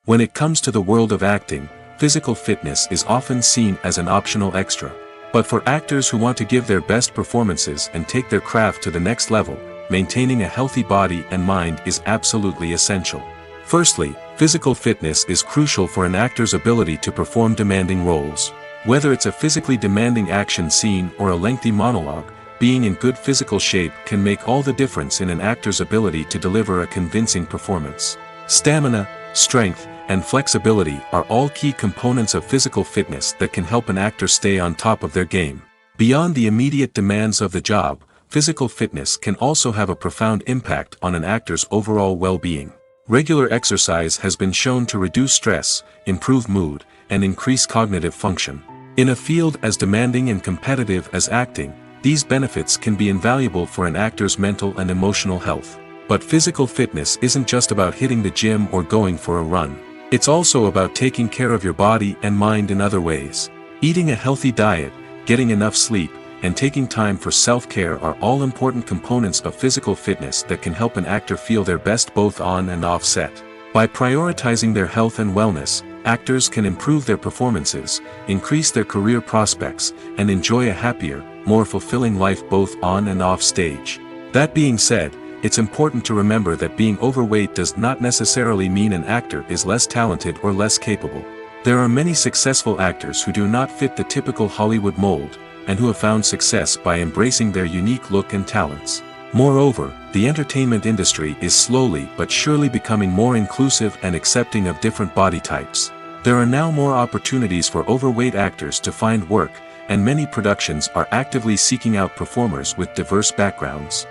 Speaker 1: When it comes to the world of acting, physical fitness is often seen as an optional extra. But for actors who want to give their best performances and take their craft to the next level, maintaining a healthy body and mind is absolutely essential. Firstly, physical fitness is crucial for an actor's ability to perform demanding roles. Whether it's a physically demanding action scene or a lengthy monologue, being in good physical shape can make all the difference in an actor's ability to deliver a convincing performance. Stamina, strength, and flexibility are all key components of physical fitness that can help an actor stay on top of their game. Beyond the immediate demands of the job, physical fitness can also have a profound impact on an actor's overall well-being. Regular exercise has been shown to reduce stress, improve mood, and increase cognitive function. In a field as demanding and competitive as acting, these benefits can be invaluable for an actor's mental and emotional health. But physical fitness isn't just about hitting the gym or going for a run. It's also about taking care of your body and mind in other ways. Eating a healthy diet, getting enough sleep, and taking time for self-care are all important components of physical fitness that can help an actor feel their best both on and off set. By prioritizing their health and wellness, actors can improve their performances, increase their career prospects, and enjoy a happier, more fulfilling life both on and off stage. That being said, it's important to remember that being overweight does not necessarily mean an actor is less talented or less capable. There are many successful actors who do not fit the typical Hollywood mold, and who have found success by embracing their unique look and talents. Moreover, the entertainment industry is slowly but surely becoming more inclusive and accepting of different body types. There are now more opportunities for overweight actors to find work, and many productions are actively seeking out performers with diverse backgrounds.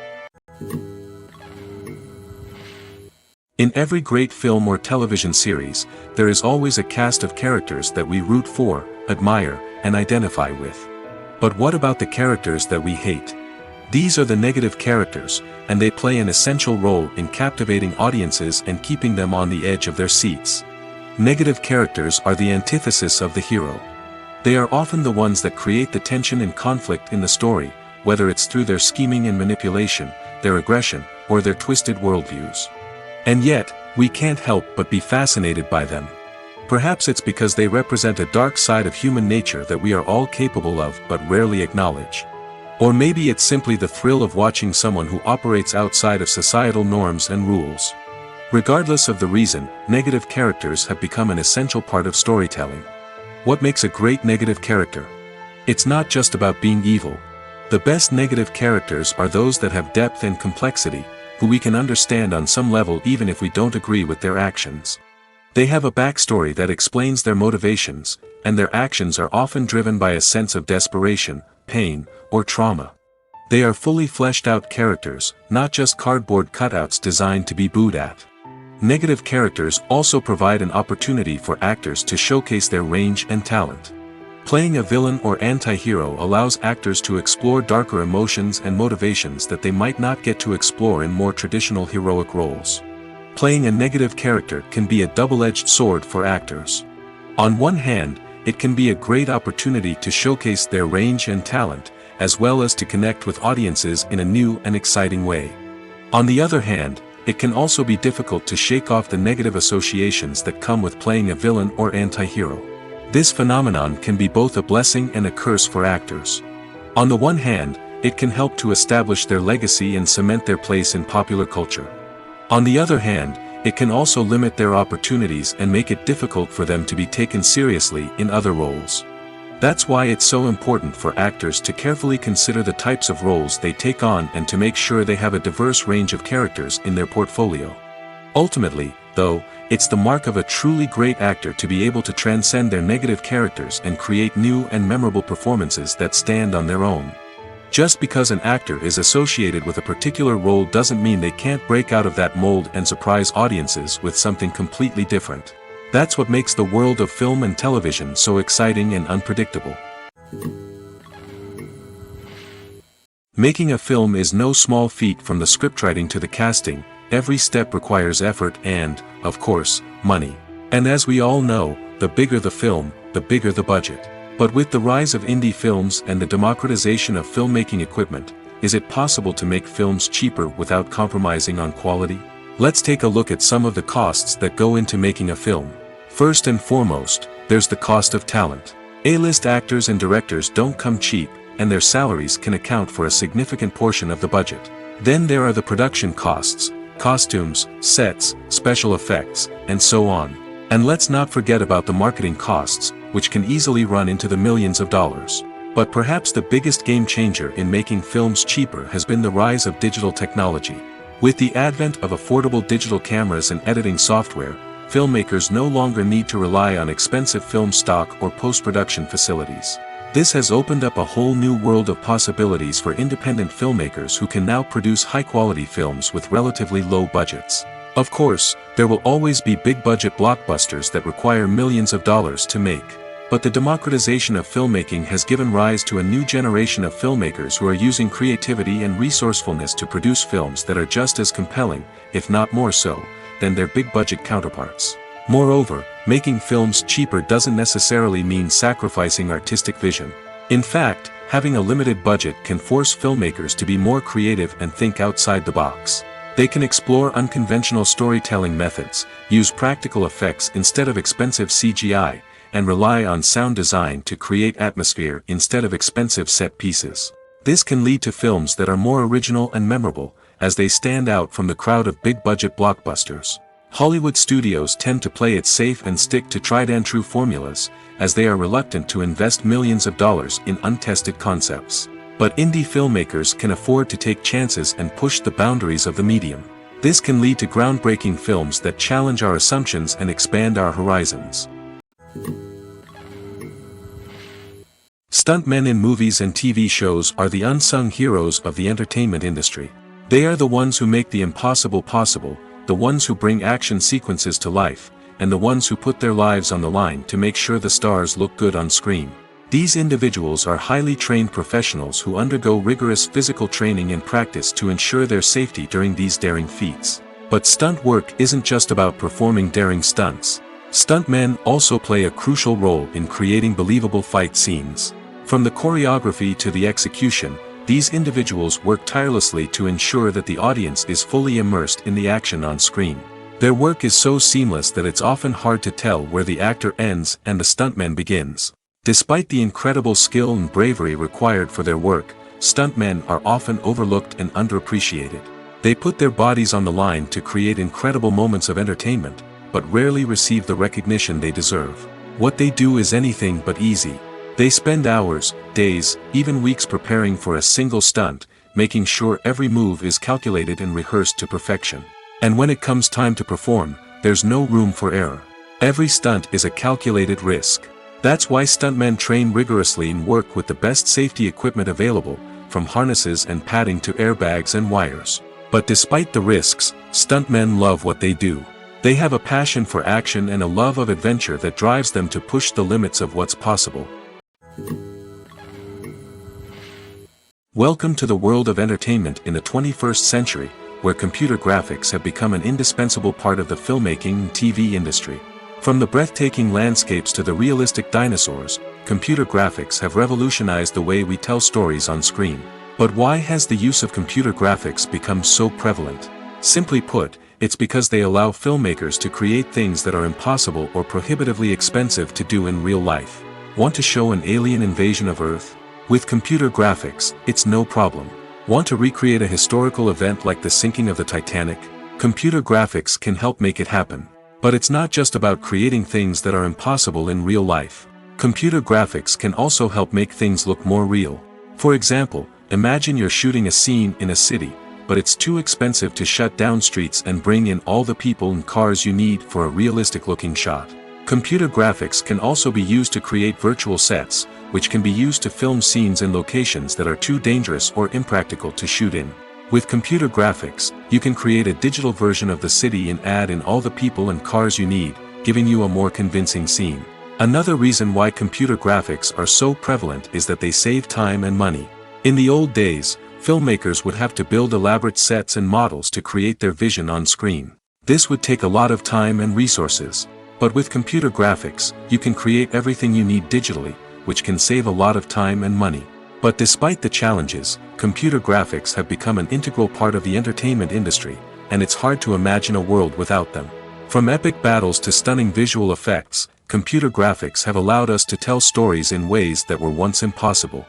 Speaker 1: In every great film or television series, there is always a cast of characters that we root for, admire, and identify with. But what about the characters that we hate? These are the negative characters, and they play an essential role in captivating audiences and keeping them on the edge of their seats. Negative characters are the antithesis of the hero. They are often the ones that create the tension and conflict in the story, whether it's through their scheming and manipulation, their aggression, or their twisted worldviews. And yet, we can't help but be fascinated by them. Perhaps it's because they represent a dark side of human nature that we are all capable of but rarely acknowledge. Or maybe it's simply the thrill of watching someone who operates outside of societal norms and rules. Regardless of the reason, negative characters have become an essential part of storytelling. What makes a great negative character? It's not just about being evil. The best negative characters are those that have depth and complexity, who we can understand on some level even if we don't agree with their actions. They have a backstory that explains their motivations, and their actions are often driven by a sense of desperation, pain, or trauma. They are fully fleshed out characters, not just cardboard cutouts designed to be booed at. Negative characters also provide an opportunity for actors to showcase their range and talent. Playing a villain or anti-hero allows actors to explore darker emotions and motivations that they might not get to explore in more traditional heroic roles. Playing a negative character can be a double-edged sword for actors. On one hand, it can be a great opportunity to showcase their range and talent, as well as to connect with audiences in a new and exciting way. On the other hand, it can also be difficult to shake off the negative associations that come with playing a villain or anti-hero. This phenomenon can be both a blessing and a curse for actors. On the one hand, it can help to establish their legacy and cement their place in popular culture. On the other hand, it can also limit their opportunities and make it difficult for them to be taken seriously in other roles. That's why it's so important for actors to carefully consider the types of roles they take on and to make sure they have a diverse range of characters in their portfolio. Ultimately, though, it's the mark of a truly great actor to be able to transcend their negative characters and create new and memorable performances that stand on their own. Just because an actor is associated with a particular role doesn't mean they can't break out of that mold and surprise audiences with something completely different. That's what makes the world of film and television so exciting and unpredictable. Making a film is no small feat. From the scriptwriting to the casting, every step requires effort and, of course, money. And as we all know, the bigger the film, the bigger the budget. But with the rise of indie films and the democratization of filmmaking equipment, is it possible to make films cheaper without compromising on quality? Let's take a look at some of the costs that go into making a film. First and foremost, there's the cost of talent. A-list actors and directors don't come cheap, and their salaries can account for a significant portion of the budget. Then there are the production costs, costumes, sets, special effects, and so on. And let's not forget about the marketing costs, which can easily run into the millions of dollars. But perhaps the biggest game changer in making films cheaper has been the rise of digital technology. With the advent of affordable digital cameras and editing software, filmmakers no longer need to rely on expensive film stock or post-production facilities. This has opened up a whole new world of possibilities for independent filmmakers who can now produce high-quality films with relatively low budgets. Of course, there will always be big-budget blockbusters that require millions of dollars to make. But the democratization of filmmaking has given rise to a new generation of filmmakers who are using creativity and resourcefulness to produce films that are just as compelling, if not more so, than their big-budget counterparts. Moreover, making films cheaper doesn't necessarily mean sacrificing artistic vision. In fact, having a limited budget can force filmmakers to be more creative and think outside the box. They can explore unconventional storytelling methods, use practical effects instead of expensive CGI, and rely on sound design to create atmosphere instead of expensive set pieces. This can lead to films that are more original and memorable, as they stand out from the crowd of big-budget blockbusters. Hollywood studios tend to play it safe and stick to tried-and-true formulas, as they are reluctant to invest millions of dollars in untested concepts. But indie filmmakers can afford to take chances and push the boundaries of the medium. This can lead to groundbreaking films that challenge our assumptions and expand our horizons. Stuntmen in movies and TV shows are the unsung heroes of the entertainment industry. They are the ones who make the impossible possible, the ones who bring action sequences to life, and the ones who put their lives on the line to make sure the stars look good on screen. These individuals are highly trained professionals who undergo rigorous physical training and practice to ensure their safety during these daring feats. But stunt work isn't just about performing daring stunts. Stuntmen also play a crucial role in creating believable fight scenes. From the choreography to the execution, these individuals work tirelessly to ensure that the audience is fully immersed in the action on screen. Their work is so seamless that it's often hard to tell where the actor ends and the stuntman begins. Despite the incredible skill and bravery required for their work, stuntmen are often overlooked and underappreciated. They put their bodies on the line to create incredible moments of entertainment, but rarely receive the recognition they deserve. What they do is anything but easy. They spend hours, days, even weeks preparing for a single stunt, making sure every move is calculated and rehearsed to perfection. And when it comes time to perform, there's no room for error. Every stunt is a calculated risk. That's why stuntmen train rigorously and work with the best safety equipment available, from harnesses and padding to airbags and wires. But despite the risks, stuntmen love what they do. They have a passion for action and a love of adventure that drives them to push the limits of what's possible. Welcome to the world of entertainment in the 21st century, where computer graphics have become an indispensable part of the filmmaking and TV industry. From the breathtaking landscapes to the realistic dinosaurs, computer graphics have revolutionized the way we tell stories on screen. But why has the use of computer graphics become so prevalent? Simply put, it's because they allow filmmakers to create things that are impossible or prohibitively expensive to do in real life. Want to show an alien invasion of Earth? With computer graphics, it's no problem. Want to recreate a historical event like the sinking of the Titanic? Computer graphics can help make it happen. But it's not just about creating things that are impossible in real life. Computer graphics can also help make things look more real. For example, imagine you're shooting a scene in a city, but it's too expensive to shut down streets and bring in all the people and cars you need for a realistic-looking shot. Computer graphics can also be used to create virtual sets, which can be used to film scenes in locations that are too dangerous or impractical to shoot in. With computer graphics, you can create a digital version of the city and add in all the people and cars you need, giving you a more convincing scene. Another reason why computer graphics are so prevalent is that they save time and money. In the old days, filmmakers would have to build elaborate sets and models to create their vision on screen. This would take a lot of time and resources. But with computer graphics, you can create everything you need digitally, which can save a lot of time and money. But despite the challenges, computer graphics have become an integral part of the entertainment industry, and it's hard to imagine a world without them. From epic battles to stunning visual effects, computer graphics have allowed us to tell stories in ways that were once impossible.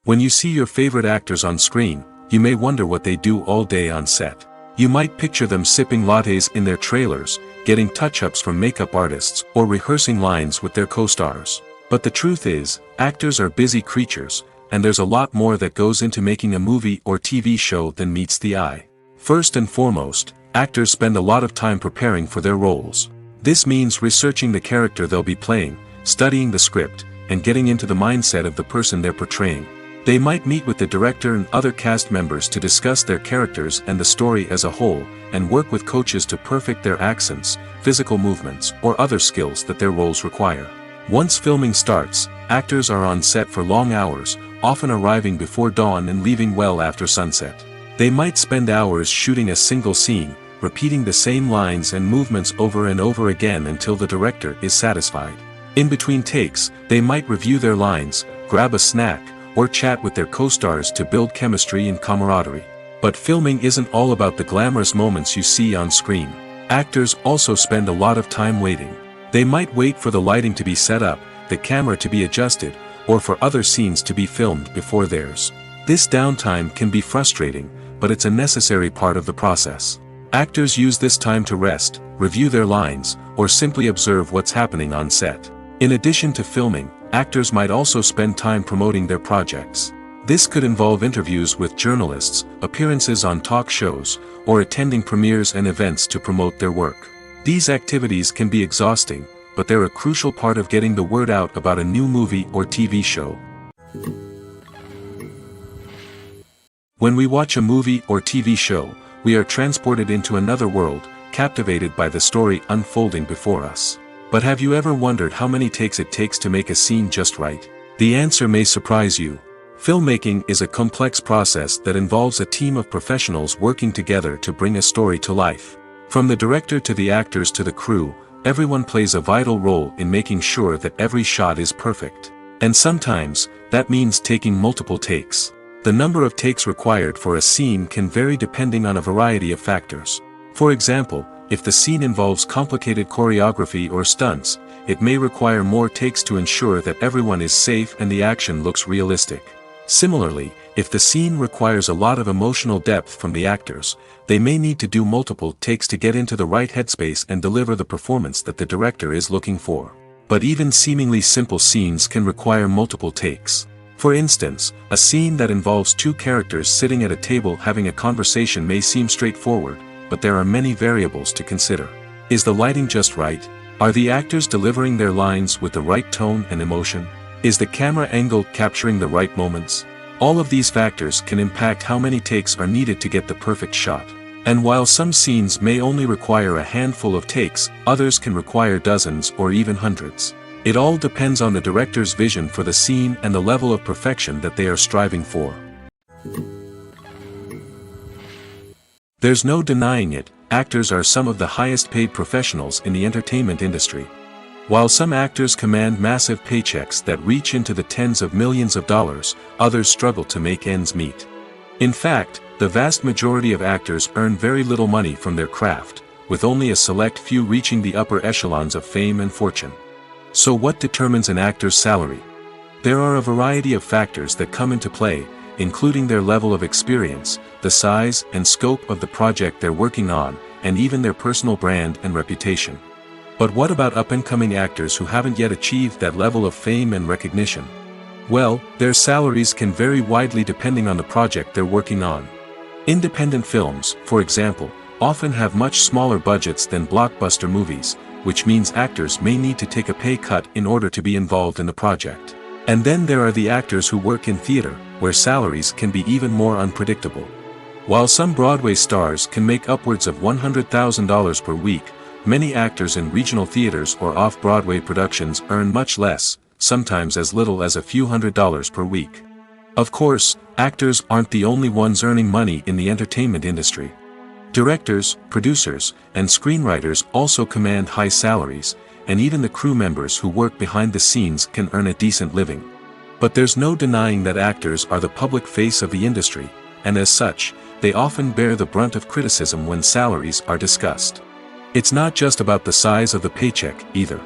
Speaker 1: When you see your favorite actors on screen, you may wonder what they do all day on set. You might picture them sipping lattes in their trailers, getting touch-ups from makeup artists, or rehearsing lines with their co-stars. But the truth is, actors are busy creatures, and there's a lot more that goes into making a movie or TV show than meets the eye. First and foremost, actors spend a lot of time preparing for their roles. This means researching the character they'll be playing, studying the script, and getting into the mindset of the person they're portraying. They might meet with the director and other cast members to discuss their characters and the story as a whole, and work with coaches to perfect their accents, physical movements, or other skills that their roles require. Once filming starts, actors are on set for long hours, often arriving before dawn and leaving well after sunset. They might spend hours shooting a single scene, repeating the same lines and movements over and over again until the director is satisfied. In between takes, they might review their lines, grab a snack, or chat with their co-stars to build chemistry and camaraderie. But filming isn't all about the glamorous moments you see on screen. Actors also spend a lot of time waiting. They might wait for the lighting to be set up, the camera to be adjusted, or for other scenes to be filmed before theirs. This downtime can be frustrating, but it's a necessary part of the process. Actors use this time to rest, review their lines, or simply observe what's happening on set. In addition to filming, actors might also spend time promoting their projects. This could involve interviews with journalists, appearances on talk shows, or attending premieres and events to promote their work. These activities can be exhausting, but they're a crucial part of getting the word out about a new movie or TV show. When we watch a movie or TV show, we are transported into another world, captivated by the story unfolding before us. But have you ever wondered how many takes it takes to make a scene just right? The answer may surprise you. Filmmaking is a complex process that involves a team of professionals working together to bring a story to life. From the director to the actors to the crew, everyone plays a vital role in making sure that every shot is perfect. And sometimes, that means taking multiple takes. The number of takes required for a scene can vary depending on a variety of factors. For example, if the scene involves complicated choreography or stunts, it may require more takes to ensure that everyone is safe and the action looks realistic. Similarly, if the scene requires a lot of emotional depth from the actors, they may need to do multiple takes to get into the right headspace and deliver the performance that the director is looking for. But even seemingly simple scenes can require multiple takes. For instance, a scene that involves two characters sitting at a table having a conversation may seem straightforward, but there are many variables to consider. Is the lighting just right? Are the actors delivering their lines with the right tone and emotion? Is the camera angle capturing the right moments? All of these factors can impact how many takes are needed to get the perfect shot. And while some scenes may only require a handful of takes, others can require dozens or even hundreds. It all depends on the director's vision for the scene and the level of perfection that they are striving for. There's no denying it, actors are some of the highest paid professionals in the entertainment industry. While some actors command massive paychecks that reach into the tens of millions of dollars, others struggle to make ends meet. In fact, the vast majority of actors earn very little money from their craft, with only a select few reaching the upper echelons of fame and fortune. So what determines an actor's salary? There are a variety of factors that come into play, including their level of experience, the size and scope of the project they're working on, and even their personal brand and reputation. But what about up-and-coming actors who haven't yet achieved that level of fame and recognition? Well, their salaries can vary widely depending on the project they're working on. Independent films, for example, often have much smaller budgets than blockbuster movies, which means actors may need to take a pay cut in order to be involved in the project. And then there are the actors who work in theater, where salaries can be even more unpredictable. While some Broadway stars can make upwards of $100,000 per week, many actors in regional theaters or off-Broadway productions earn much less, sometimes as little as a few $100s per week. Of course, actors aren't the only ones earning money in the entertainment industry. Directors, producers, and screenwriters also command high salaries, and even the crew members who work behind the scenes can earn a decent living. But there's no denying that actors are the public face of the industry, and as such, they often bear the brunt of criticism when salaries are discussed. It's not just about the size of the paycheck, either.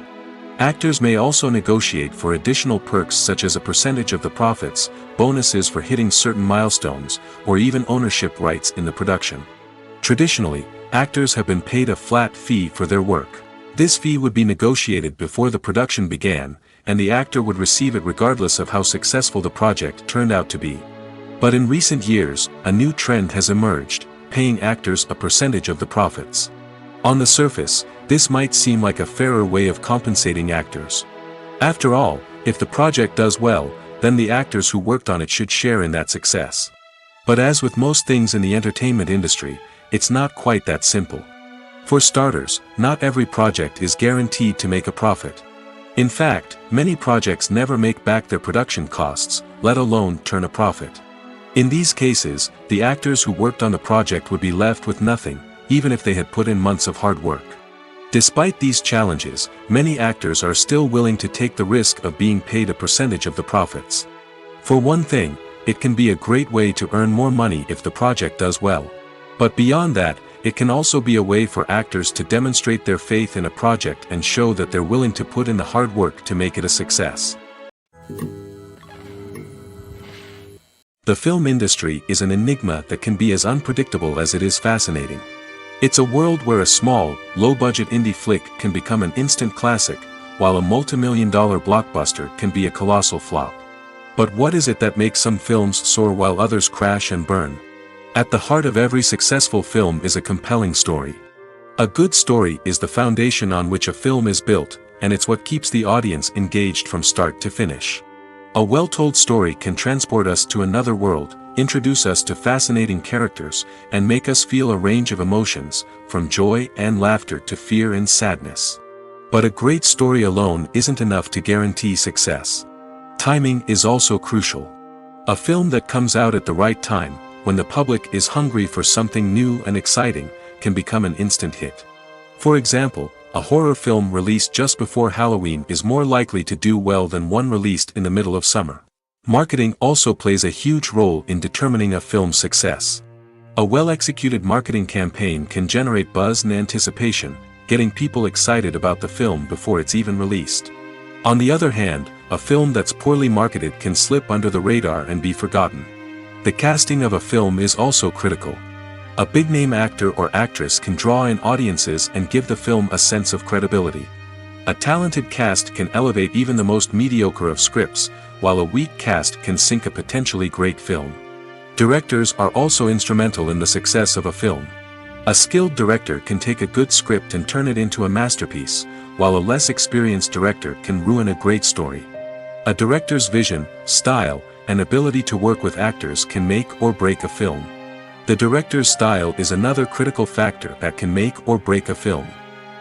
Speaker 1: Actors may also negotiate for additional perks such as a percentage of the profits, bonuses for hitting certain milestones, or even ownership rights in the production. Traditionally, actors have been paid a flat fee for their work. This fee would be negotiated before the production began, and the actor would receive it regardless of how successful the project turned out to be. But in recent years, a new trend has emerged, paying actors a percentage of the profits. On the surface, this might seem like a fairer way of compensating actors. After all, if the project does well, then the actors who worked on it should share in that success. But as with most things in the entertainment industry, it's not quite that simple. For starters, not every project is guaranteed to make a profit. In fact, many projects never make back their production costs, let alone turn a profit. In these cases, the actors who worked on the project would be left with nothing, even if they had put in months of hard work. Despite these challenges, many actors are still willing to take the risk of being paid a percentage of the profits. For one thing, it can be a great way to earn more money if the project does well. But beyond that, it can also be a way for actors to demonstrate their faith in a project and show that they're willing to put in the hard work to make it a success. The film industry is an enigma that can be as unpredictable as it is fascinating. It's a world where a small, low-budget indie flick can become an instant classic, while a multi-million-dollar blockbuster can be a colossal flop. But what is it that makes some films soar while others crash and burn? At the heart of every successful film is a compelling story. A good story is the foundation on which a film is built, and it's what keeps the audience engaged from start to finish. A well-told story can transport us to another world, introduce us to fascinating characters, and make us feel a range of emotions, from joy and laughter to fear and sadness. But a great story alone isn't enough to guarantee success. Timing is also crucial. A film that comes out at the right time, when the public is hungry for something new and exciting, can become an instant hit. For example, a horror film released just before Halloween is more likely to do well than one released in the middle of summer. Marketing also plays a huge role in determining a film's success. A well-executed marketing campaign can generate buzz and anticipation, getting people excited about the film before it's even released. On the other hand, a film that's poorly marketed can slip under the radar and be forgotten. The casting of a film is also critical. A big-name actor or actress can draw in audiences and give the film a sense of credibility. A talented cast can elevate even the most mediocre of scripts, while a weak cast can sink a potentially great film. Directors are also instrumental in the success of a film. A skilled director can take a good script and turn it into a masterpiece, while a less experienced director can ruin a great story. A director's vision, style, and ability to work with actors can make or break a film. The director's style is another critical factor that can make or break a film.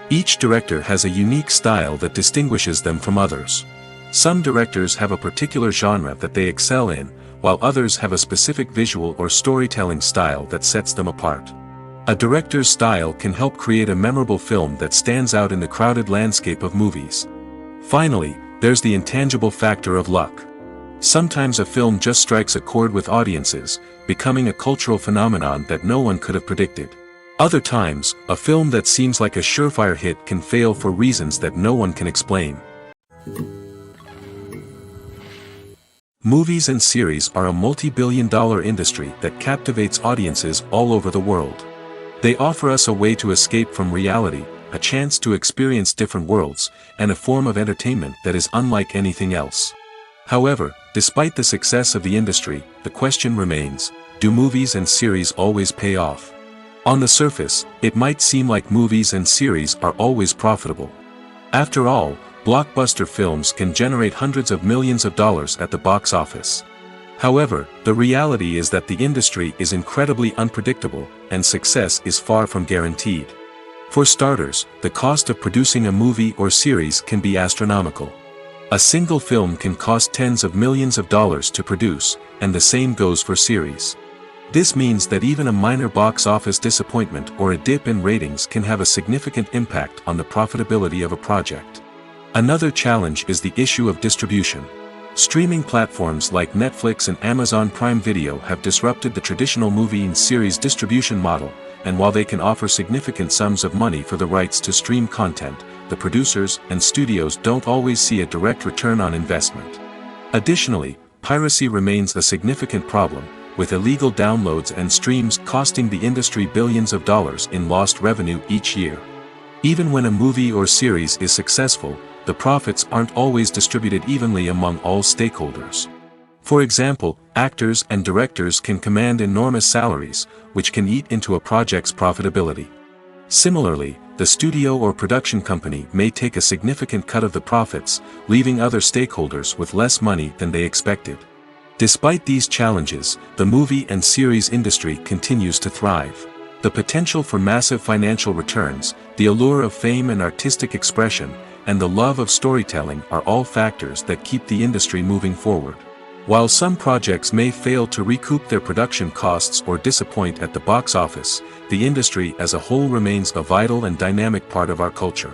Speaker 1: Each director has a unique style that distinguishes them from others. Some directors have a particular genre that they excel in, while others have a specific visual or storytelling style that sets them apart. A director's style can help create a memorable film that stands out in the crowded landscape of movies. Finally, there's the intangible factor of luck. Sometimes a film just strikes a chord with audiences, becoming a cultural phenomenon that no one could have predicted. Other times, a film that seems like a surefire hit can fail for reasons that no one can explain. Movies and series are a multi-billion-dollar industry that captivates audiences all over the world. They offer us a way to escape from reality, a chance to experience different worlds, and a form of entertainment that is unlike anything else. However, despite the success of the industry, the question remains, do movies and series always pay off? On the surface, it might seem like movies and series are always profitable. After all, blockbuster films can generate hundreds of millions of dollars at the box office. However, the reality is that the industry is incredibly unpredictable, and success is far from guaranteed. For starters, the cost of producing a movie or series can be astronomical. A single film can cost tens of millions of dollars to produce, and the same goes for series. This means that even a minor box office disappointment or a dip in ratings can have a significant impact on the profitability of a project. Another challenge is the issue of distribution. Streaming platforms like Netflix and Amazon Prime Video have disrupted the traditional movie and series distribution model, and while they can offer significant sums of money for the rights to stream content, the producers and studios don't always see a direct return on investment. Additionally, piracy remains a significant problem, with illegal downloads and streams costing the industry billions of dollars in lost revenue each year. Even when a movie or series is successful, the profits aren't always distributed evenly among all stakeholders. For example, actors and directors can command enormous salaries, which can eat into a project's profitability. Similarly, the studio or production company may take a significant cut of the profits, leaving other stakeholders with less money than they expected. Despite these challenges, the movie and series industry continues to thrive. The potential for massive financial returns, the allure of fame and artistic expression, and the love of storytelling are all factors that keep the industry moving forward. While some projects may fail to recoup their production costs or disappoint at the box office, the industry as a whole remains a vital and dynamic part of our culture.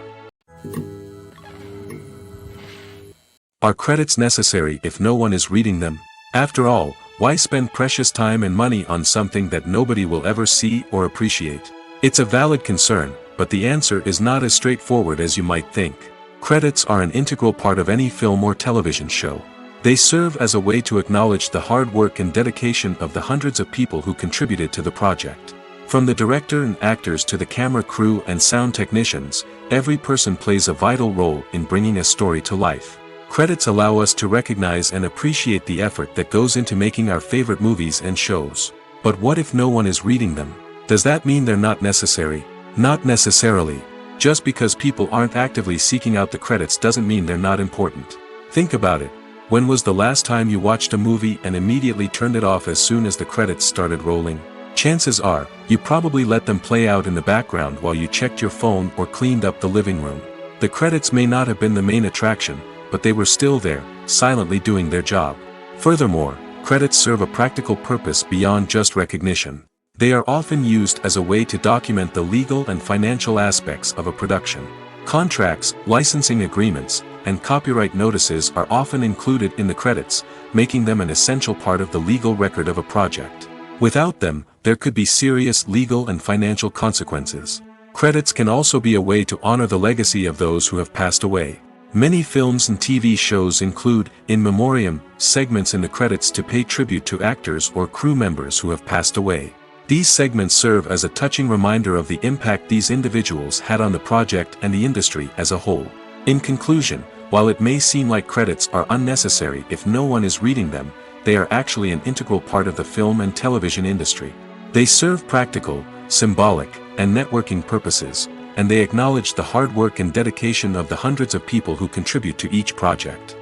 Speaker 1: Are credits necessary if no one is reading them? After all, why spend precious time and money on something that nobody will ever see or appreciate? It's a valid concern, but the answer is not as straightforward as you might think. Credits are an integral part of any film or television show. They serve as a way to acknowledge the hard work and dedication of the hundreds of people who contributed to the project. From the director and actors to the camera crew and sound technicians, every person plays a vital role in bringing a story to life. Credits allow us to recognize and appreciate the effort that goes into making our favorite movies and shows. But what if no one is reading them? Does that mean they're not necessary? Not necessarily. Just because people aren't actively seeking out the credits doesn't mean they're not important. Think about it. When was the last time you watched a movie and immediately turned it off as soon as the credits started rolling? Chances are, you probably let them play out in the background while you checked your phone or cleaned up the living room. The credits may not have been the main attraction, but they were still there, silently doing their job. Furthermore, credits serve a practical purpose beyond just recognition. They are often used as a way to document the legal and financial aspects of a production. Contracts, licensing agreements, and copyright notices are often included in the credits, making them an essential part of the legal record of a project. Without them, there could be serious legal and financial consequences. Credits can also be a way to honor the legacy of those who have passed away. Many films and TV shows include, in memoriam, segments in the credits to pay tribute to actors or crew members who have passed away. These segments serve as a touching reminder of the impact these individuals had on the project and the industry as a whole. In conclusion, while it may seem like credits are unnecessary if no one is reading them, they are actually an integral part of the film and television industry. They serve practical, symbolic, and networking purposes, and they acknowledge the hard work and dedication of the hundreds of people who contribute to each project.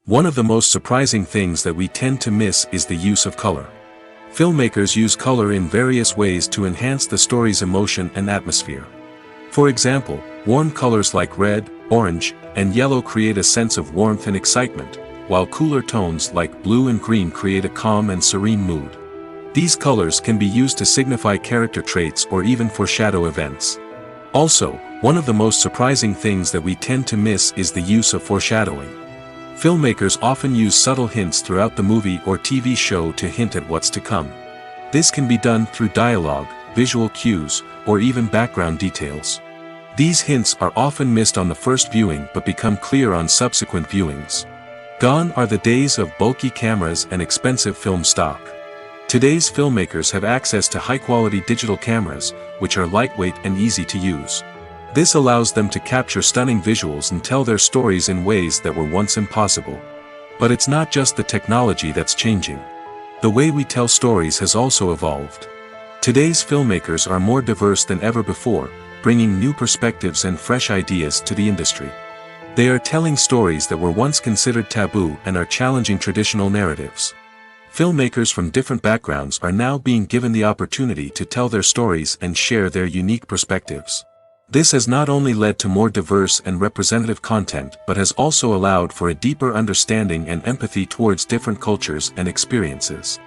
Speaker 1: One of the most surprising things that we tend to miss is the use of color. Filmmakers use color in various ways to enhance the story's emotion and atmosphere. For example, warm colors like red, orange, and yellow create a sense of warmth and excitement, while cooler tones like blue and green create a calm and serene mood. These colors can be used to signify character traits or even foreshadow events. Also, one of the most surprising things that we tend to miss is the use of foreshadowing. Filmmakers often use subtle hints throughout the movie or TV show to hint at what's to come. This can be done through dialogue, visual cues, or even background details. These hints are often missed on the first viewing but become clear on subsequent viewings. Gone are the days of bulky cameras and expensive film stock. Today's filmmakers have access to high-quality digital cameras, which are lightweight and easy to use. This allows them to capture stunning visuals and tell their stories in ways that were once impossible. But it's not just the technology that's changing. The way we tell stories has also evolved. Today's filmmakers are more diverse than ever before, bringing new perspectives and fresh ideas to the industry. They are telling stories that were once considered taboo and are challenging traditional narratives. Filmmakers from different backgrounds are now being given the opportunity to tell their stories and share their unique perspectives. This has not only led to more diverse and representative content but has also allowed for a deeper understanding and empathy towards different cultures and experiences.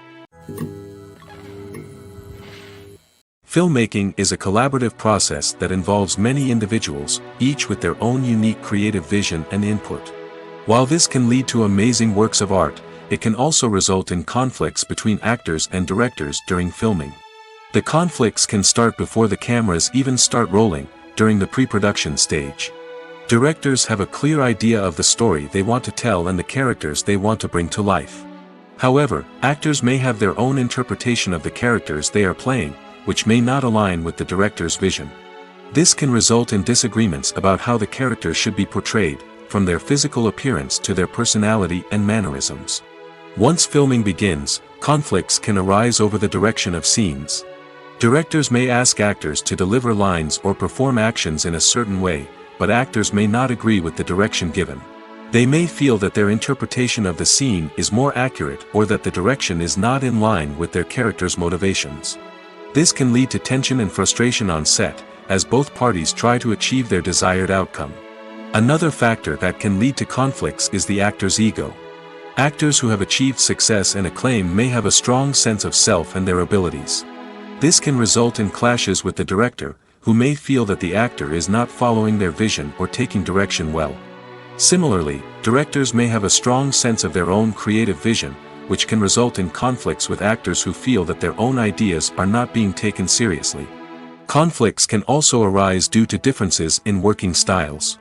Speaker 1: Filmmaking is a collaborative process that involves many individuals, each with their own unique creative vision and input. While this can lead to amazing works of art, it can also result in conflicts between actors and directors during filming. The conflicts can start before the cameras even start rolling, during the pre-production stage. Directors have a clear idea of the story they want to tell and the characters they want to bring to life. However, actors may have their own interpretation of the characters they are playing, which may not align with the director's vision. This can result in disagreements about how the characters should be portrayed, from their physical appearance to their personality and mannerisms. Once filming begins, conflicts can arise over the direction of scenes. Directors may ask actors to deliver lines or perform actions in a certain way, but actors may not agree with the direction given. They may feel that their interpretation of the scene is more accurate or that the direction is not in line with their character's motivations. This can lead to tension and frustration on set, as both parties try to achieve their desired outcome. Another factor that can lead to conflicts is the actor's ego. Actors who have achieved success and acclaim may have a strong sense of self and their abilities. This can result in clashes with the director, who may feel that the actor is not following their vision or taking direction well. Similarly, directors may have a strong sense of their own creative vision, which can result in conflicts with actors who feel that their own ideas are not being taken seriously. Conflicts can also arise due to differences in working styles.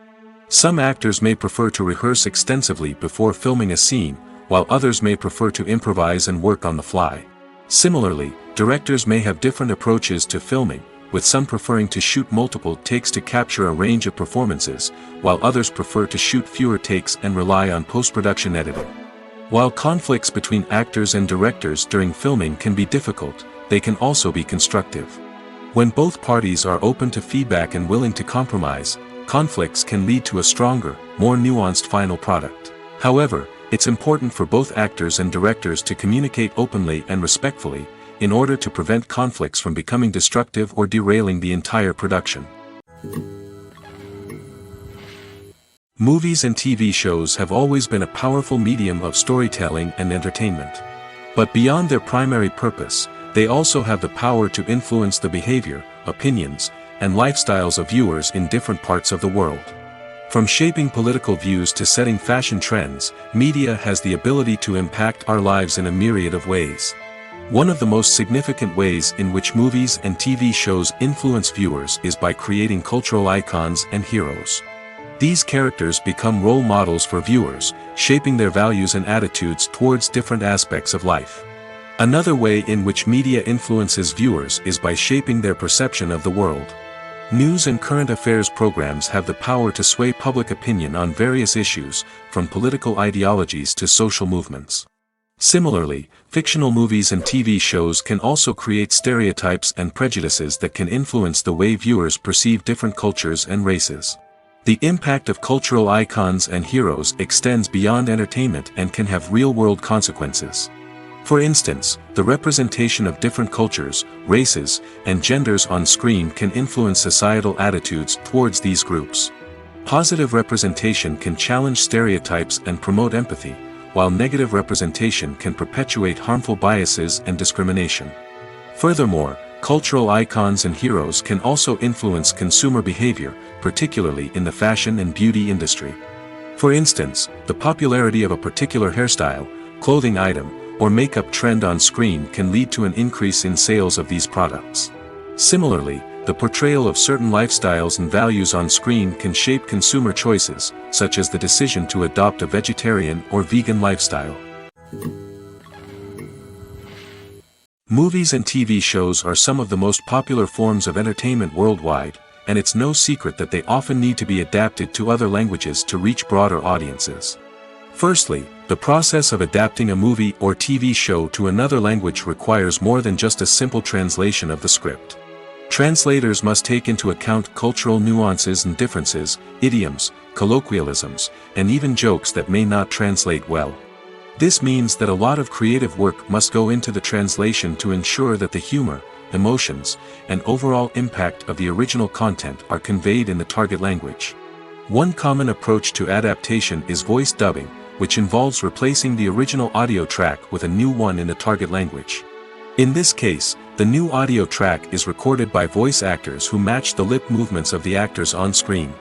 Speaker 1: Some actors may prefer to rehearse extensively before filming a scene, while others may prefer to improvise and work on the fly. Similarly, directors may have different approaches to filming, with some preferring to shoot multiple takes to capture a range of performances, while others prefer to shoot fewer takes and rely on post-production editing. While conflicts between actors and directors during filming can be difficult, they can also be constructive. When both parties are open to feedback and willing to compromise, conflicts can lead to a stronger, more nuanced final product. However, it's important for both actors and directors to communicate openly and respectfully, in order to prevent conflicts from becoming destructive or derailing the entire production. Movies and TV shows have always been a powerful medium of storytelling and entertainment. But beyond their primary purpose, they also have the power to influence the behavior, opinions, and lifestyles of viewers in different parts of the world. From shaping political views to setting fashion trends, media has the ability to impact our lives in a myriad of ways. One of the most significant ways in which movies and TV shows influence viewers is by creating cultural icons and heroes. These characters become role models for viewers, shaping their values and attitudes towards different aspects of life. Another way in which media influences viewers is by shaping their perception of the world. News and current affairs programs have the power to sway public opinion on various issues, from political ideologies to social movements. Similarly, fictional movies and TV shows can also create stereotypes and prejudices that can influence the way viewers perceive different cultures and races. The impact of cultural icons and heroes extends beyond entertainment and can have real-world consequences. For instance, the representation of different cultures, races, and genders on screen can influence societal attitudes towards these groups. Positive representation can challenge stereotypes and promote empathy, while negative representation can perpetuate harmful biases and discrimination. Furthermore, cultural icons and heroes can also influence consumer behavior, particularly in the fashion and beauty industry. For instance, the popularity of a particular hairstyle, clothing item, or makeup trend on screen can lead to an increase in sales of these products. Similarly, the portrayal of certain lifestyles and values on screen can shape consumer choices, such as the decision to adopt a vegetarian or vegan lifestyle. Movies and TV shows are some of the most popular forms of entertainment worldwide, and it's no secret that they often need to be adapted to other languages to reach broader audiences. Firstly, the process of adapting a movie or TV show to another language requires more than just a simple translation of the script. Translators must take into account cultural nuances and differences, idioms, colloquialisms, and even jokes that may not translate well. This means that a lot of creative work must go into the translation to ensure that the humor, emotions, and overall impact of the original content are conveyed in the target language. One common approach to adaptation is voice dubbing, which involves replacing the original audio track with a new one in the target language. In this case, the new audio track is recorded by voice actors who match the lip movements of the actors on screen.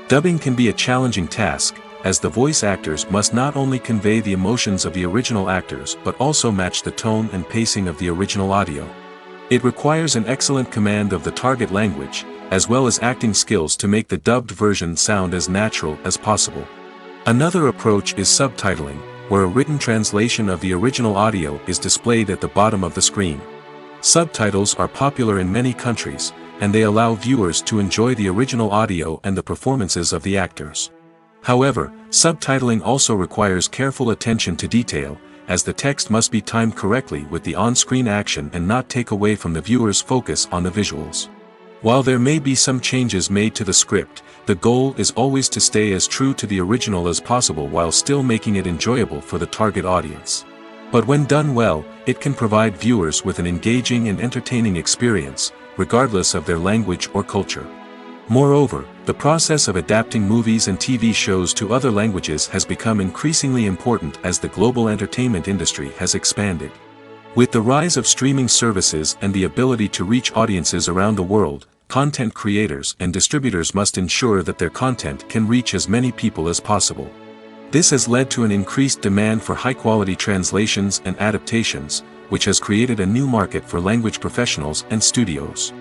Speaker 1: Dubbing can be a challenging task, as the voice actors must not only convey the emotions of the original actors but also match the tone and pacing of the original audio. It requires an excellent command of the target language, as well as acting skills to make the dubbed version sound as natural as possible. Another approach is subtitling, where a written translation of the original audio is displayed at the bottom of the screen. Subtitles are popular in many countries, and they allow viewers to enjoy the original audio and the performances of the actors. However, subtitling also requires careful attention to detail, as the text must be timed correctly with the on-screen action and not take away from the viewer's focus on the visuals. While there may be some changes made to the script, the goal is always to stay as true to the original as possible while still making it enjoyable for the target audience. But when done well, it can provide viewers with an engaging and entertaining experience, regardless of their language or culture. Moreover, the process of adapting movies and TV shows to other languages has become increasingly important as the global entertainment industry has expanded. With the rise of streaming services and the ability to reach audiences around the world, content creators and distributors must ensure that their content can reach as many people as possible. This has led to an increased demand for high-quality translations and adaptations, which has created a new market for language professionals and studios.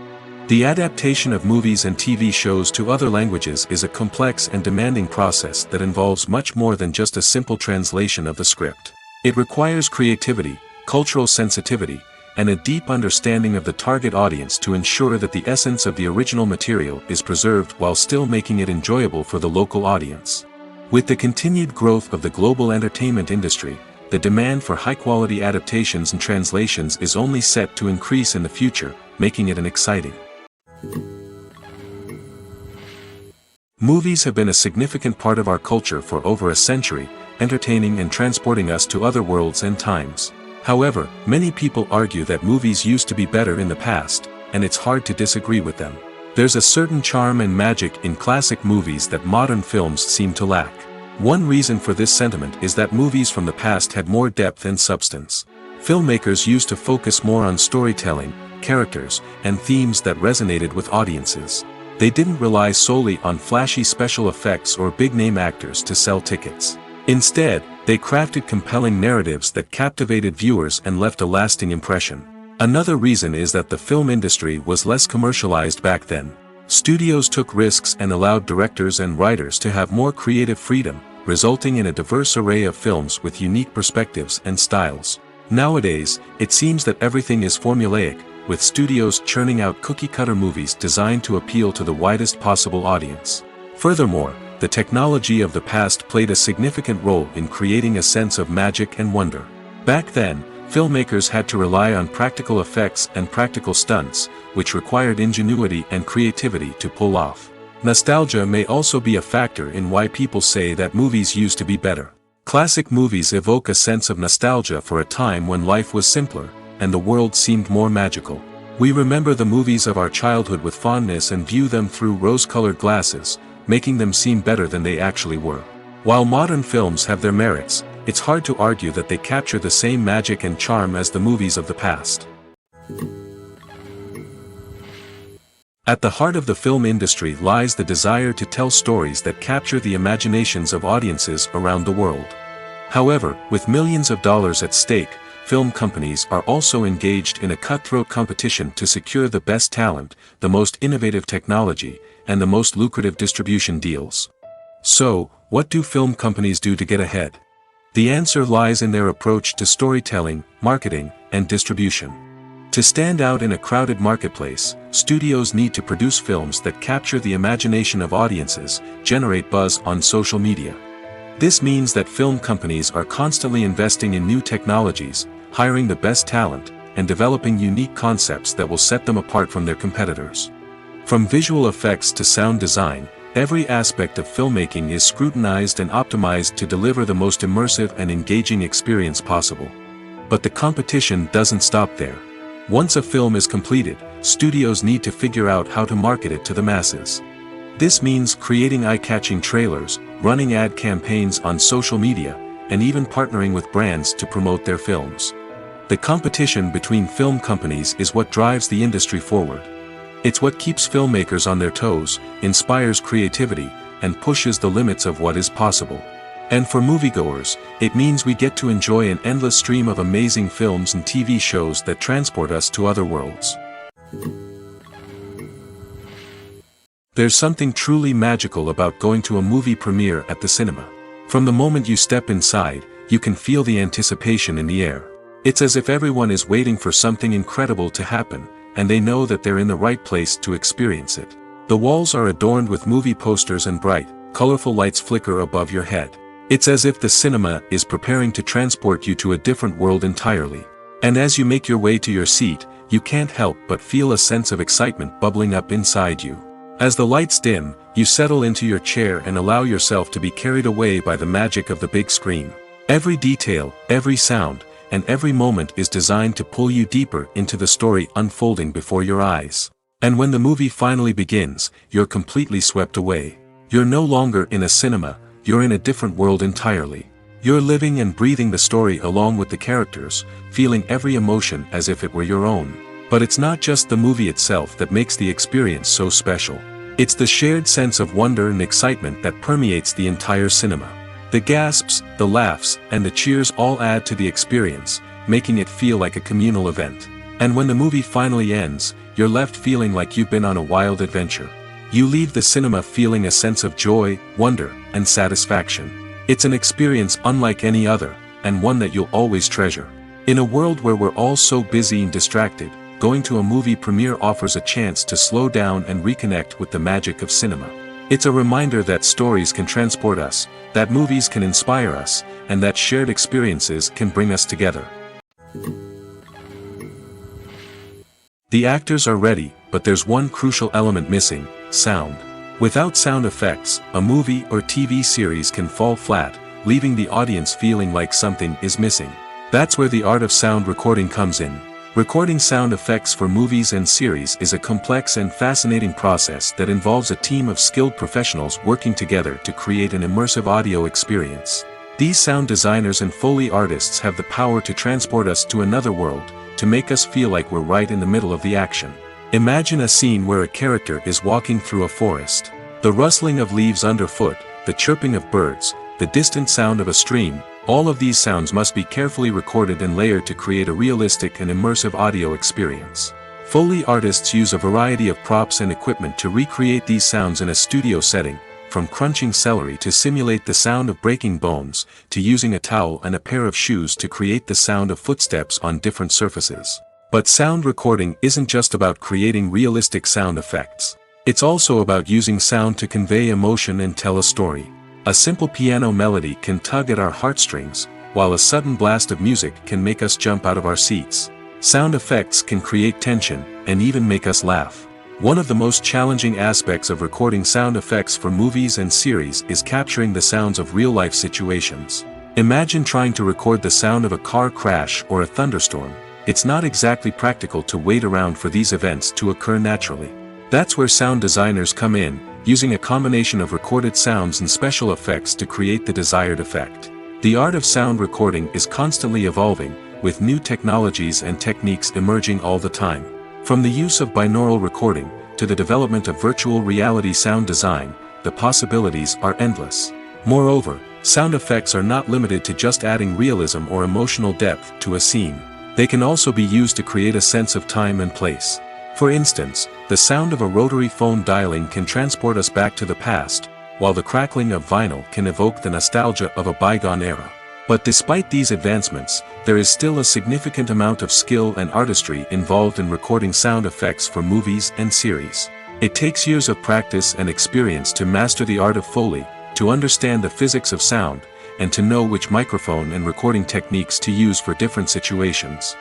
Speaker 1: The adaptation of movies and TV shows to other languages is a complex and demanding process that involves much more than just a simple translation of the script. It requires creativity, cultural sensitivity, and a deep understanding of the target audience to ensure that the essence of the original material is preserved while still making it enjoyable for the local audience. With the continued growth of the global entertainment industry, the demand for high-quality adaptations and translations is only set to increase in the future, making it an exciting. Movies have been a significant part of our culture for over a century, entertaining and transporting us to other worlds and times. However, many people argue that movies used to be better in the past, and it's hard to disagree with them. There's a certain charm and magic in classic movies that modern films seem to lack. One reason for this sentiment is that movies from the past had more depth and substance. Filmmakers used to focus more on storytelling, characters, and themes that resonated with audiences. They didn't rely solely on flashy special effects or big-name actors to sell tickets. Instead, they crafted compelling narratives that captivated viewers and left a lasting impression. Another reason is that the film industry was less commercialized back then. Studios took risks and allowed directors and writers to have more creative freedom, resulting in a diverse array of films with unique perspectives and styles. Nowadays, it seems that everything is formulaic, with studios churning out cookie-cutter movies designed to appeal to the widest possible audience. Furthermore, the technology of the past played a significant role in creating a sense of magic and wonder. Back then, filmmakers had to rely on practical effects and practical stunts, which required ingenuity and creativity to pull off. Nostalgia may also be a factor in why people say that movies used to be better. Classic movies evoke a sense of nostalgia for a time when life was simpler, and the world seemed more magical. We remember the movies of our childhood with fondness and view them through rose-colored glasses, making them seem better than they actually were. While modern films have their merits, it's hard to argue that they capture the same magic and charm as the movies of the past. At the heart of the film industry lies the desire to tell stories that capture the imaginations of audiences around the world. However, with millions of dollars at stake, film companies are also engaged in a cutthroat competition to secure the best talent, the most innovative technology, and the most lucrative distribution deals. So, what do film companies do to get ahead? The answer lies in their approach to storytelling, marketing, and distribution. To stand out in a crowded marketplace, studios need to produce films that capture the imagination of audiences, generate buzz on social media. This means that film companies are constantly investing in new technologies, hiring the best talent, and developing unique concepts that will set them apart from their competitors. From visual effects to sound design, every aspect of filmmaking is scrutinized and optimized to deliver the most immersive and engaging experience possible. But the competition doesn't stop there. Once a film is completed, studios need to figure out how to market it to the masses. This means creating eye-catching trailers, running ad campaigns on social media, and even partnering with brands to promote their films. The competition between film companies is what drives the industry forward. It's what keeps filmmakers on their toes, inspires creativity, and pushes the limits of what is possible. And for moviegoers, it means we get to enjoy an endless stream of amazing films and TV shows that transport us to other worlds. There's something truly magical about going to a movie premiere at the cinema. From the moment you step inside, you can feel the anticipation in the air. It's as if everyone is waiting for something incredible to happen, and they know that they're in the right place to experience it. The walls are adorned with movie posters and bright, colorful lights flicker above your head. It's as if the cinema is preparing to transport you to a different world entirely. And as you make your way to your seat, you can't help but feel a sense of excitement bubbling up inside you. As the lights dim, you settle into your chair and allow yourself to be carried away by the magic of the big screen. Every detail, every sound, and every moment is designed to pull you deeper into the story unfolding before your eyes. And when the movie finally begins, you're completely swept away. You're no longer in a cinema, you're in a different world entirely. You're living and breathing the story along with the characters, feeling every emotion as if it were your own. But it's not just the movie itself that makes the experience so special. It's the shared sense of wonder and excitement that permeates the entire cinema. The gasps, the laughs, and the cheers all add to the experience, making it feel like a communal event. And when the movie finally ends, you're left feeling like you've been on a wild adventure. You leave the cinema feeling a sense of joy, wonder, and satisfaction. It's an experience unlike any other, and one that you'll always treasure. In a world where we're all so busy and distracted, going to a movie premiere offers a chance to slow down and reconnect with the magic of cinema. It's a reminder that stories can transport us, that movies can inspire us, and that shared experiences can bring us together. The actors are ready, but there's one crucial element missing: sound. Without sound effects, a movie or TV series can fall flat, leaving the audience feeling like something is missing. That's where the art of sound recording comes in. Recording sound effects for movies and series is a complex and fascinating process that involves a team of skilled professionals working together to create an immersive audio experience. These sound designers and Foley artists have the power to transport us to another world, to make us feel like we're right in the middle of the action. Imagine a scene where a character is walking through a forest. The rustling of leaves underfoot, the chirping of birds, the distant sound of a stream, all of these sounds must be carefully recorded and layered to create a realistic and immersive audio experience. Foley artists use a variety of props and equipment to recreate these sounds in a studio setting, from crunching celery to simulate the sound of breaking bones, to using a towel and a pair of shoes to create the sound of footsteps on different surfaces. But sound recording isn't just about creating realistic sound effects. It's also about using sound to convey emotion and tell a story. A simple piano melody can tug at our heartstrings, while a sudden blast of music can make us jump out of our seats. Sound effects can create tension, and even make us laugh. One of the most challenging aspects of recording sound effects for movies and series is capturing the sounds of real-life situations. Imagine trying to record the sound of a car crash or a thunderstorm. It's not exactly practical to wait around for these events to occur naturally. That's where sound designers come in, using a combination of recorded sounds and special effects to create the desired effect. The art of sound recording is constantly evolving, with new technologies and techniques emerging all the time. From the use of binaural recording, to the development of virtual reality sound design, the possibilities are endless. Moreover, sound effects are not limited to just adding realism or emotional depth to a scene. They can also be used to create a sense of time and place. For instance, the sound of a rotary phone dialing can transport us back to the past, while the crackling of vinyl can evoke the nostalgia of a bygone era. But despite these advancements, there is still a significant amount of skill and artistry involved in recording sound effects for movies and series. It takes years of practice and experience to master the art of Foley, to understand the physics of sound, and to know which microphone and recording techniques to use for different situations.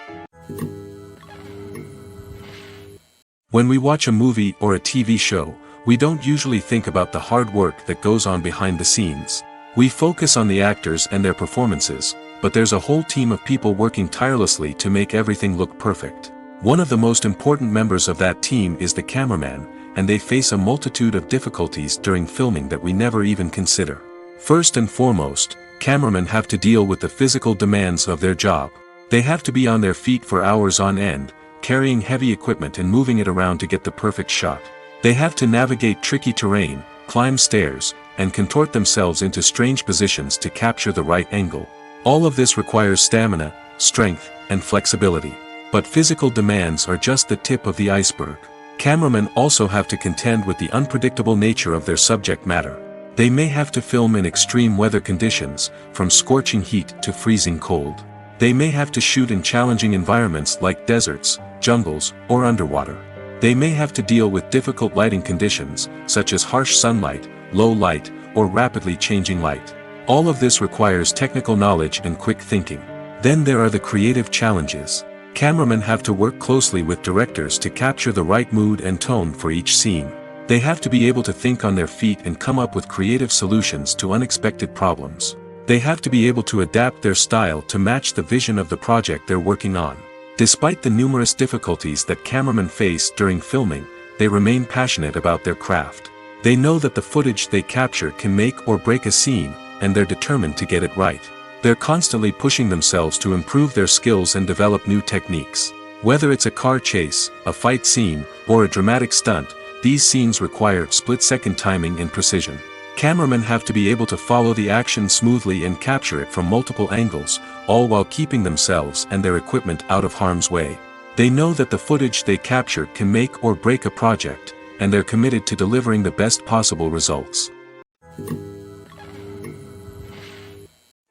Speaker 1: When we watch a movie or a TV show, we don't usually think about the hard work that goes on behind the scenes. We focus on the actors and their performances, but there's a whole team of people working tirelessly to make everything look perfect. One of the most important members of that team is the cameraman, and they face a multitude of difficulties during filming that we never even consider. First and foremost, cameramen have to deal with the physical demands of their job. They have to be on their feet for hours on end, carrying heavy equipment and moving it around to get the perfect shot. They have to navigate tricky terrain, climb stairs, and contort themselves into strange positions to capture the right angle. All of this requires stamina, strength, and flexibility. But physical demands are just the tip of the iceberg. Cameramen also have to contend with the unpredictable nature of their subject matter. They may have to film in extreme weather conditions, from scorching heat to freezing cold. They may have to shoot in challenging environments like deserts, jungles, or underwater. They may have to deal with difficult lighting conditions, such as harsh sunlight, low light, or rapidly changing light. All of this requires technical knowledge and quick thinking. Then there are the creative challenges. Cameramen have to work closely with directors to capture the right mood and tone for each scene. They have to be able to think on their feet and come up with creative solutions to unexpected problems. They have to be able to adapt their style to match the vision of the project they're working on. Despite the numerous difficulties that cameramen face during filming, they remain passionate about their craft. They know that the footage they capture can make or break a scene, and they're determined to get it right. They're constantly pushing themselves to improve their skills and develop new techniques. Whether it's a car chase, a fight scene, or a dramatic stunt, these scenes require split-second timing and precision. Cameramen have to be able to follow the action smoothly and capture it from multiple angles, all while keeping themselves and their equipment out of harm's way. They know that the footage they capture can make or break a project, and they're committed to delivering the best possible results.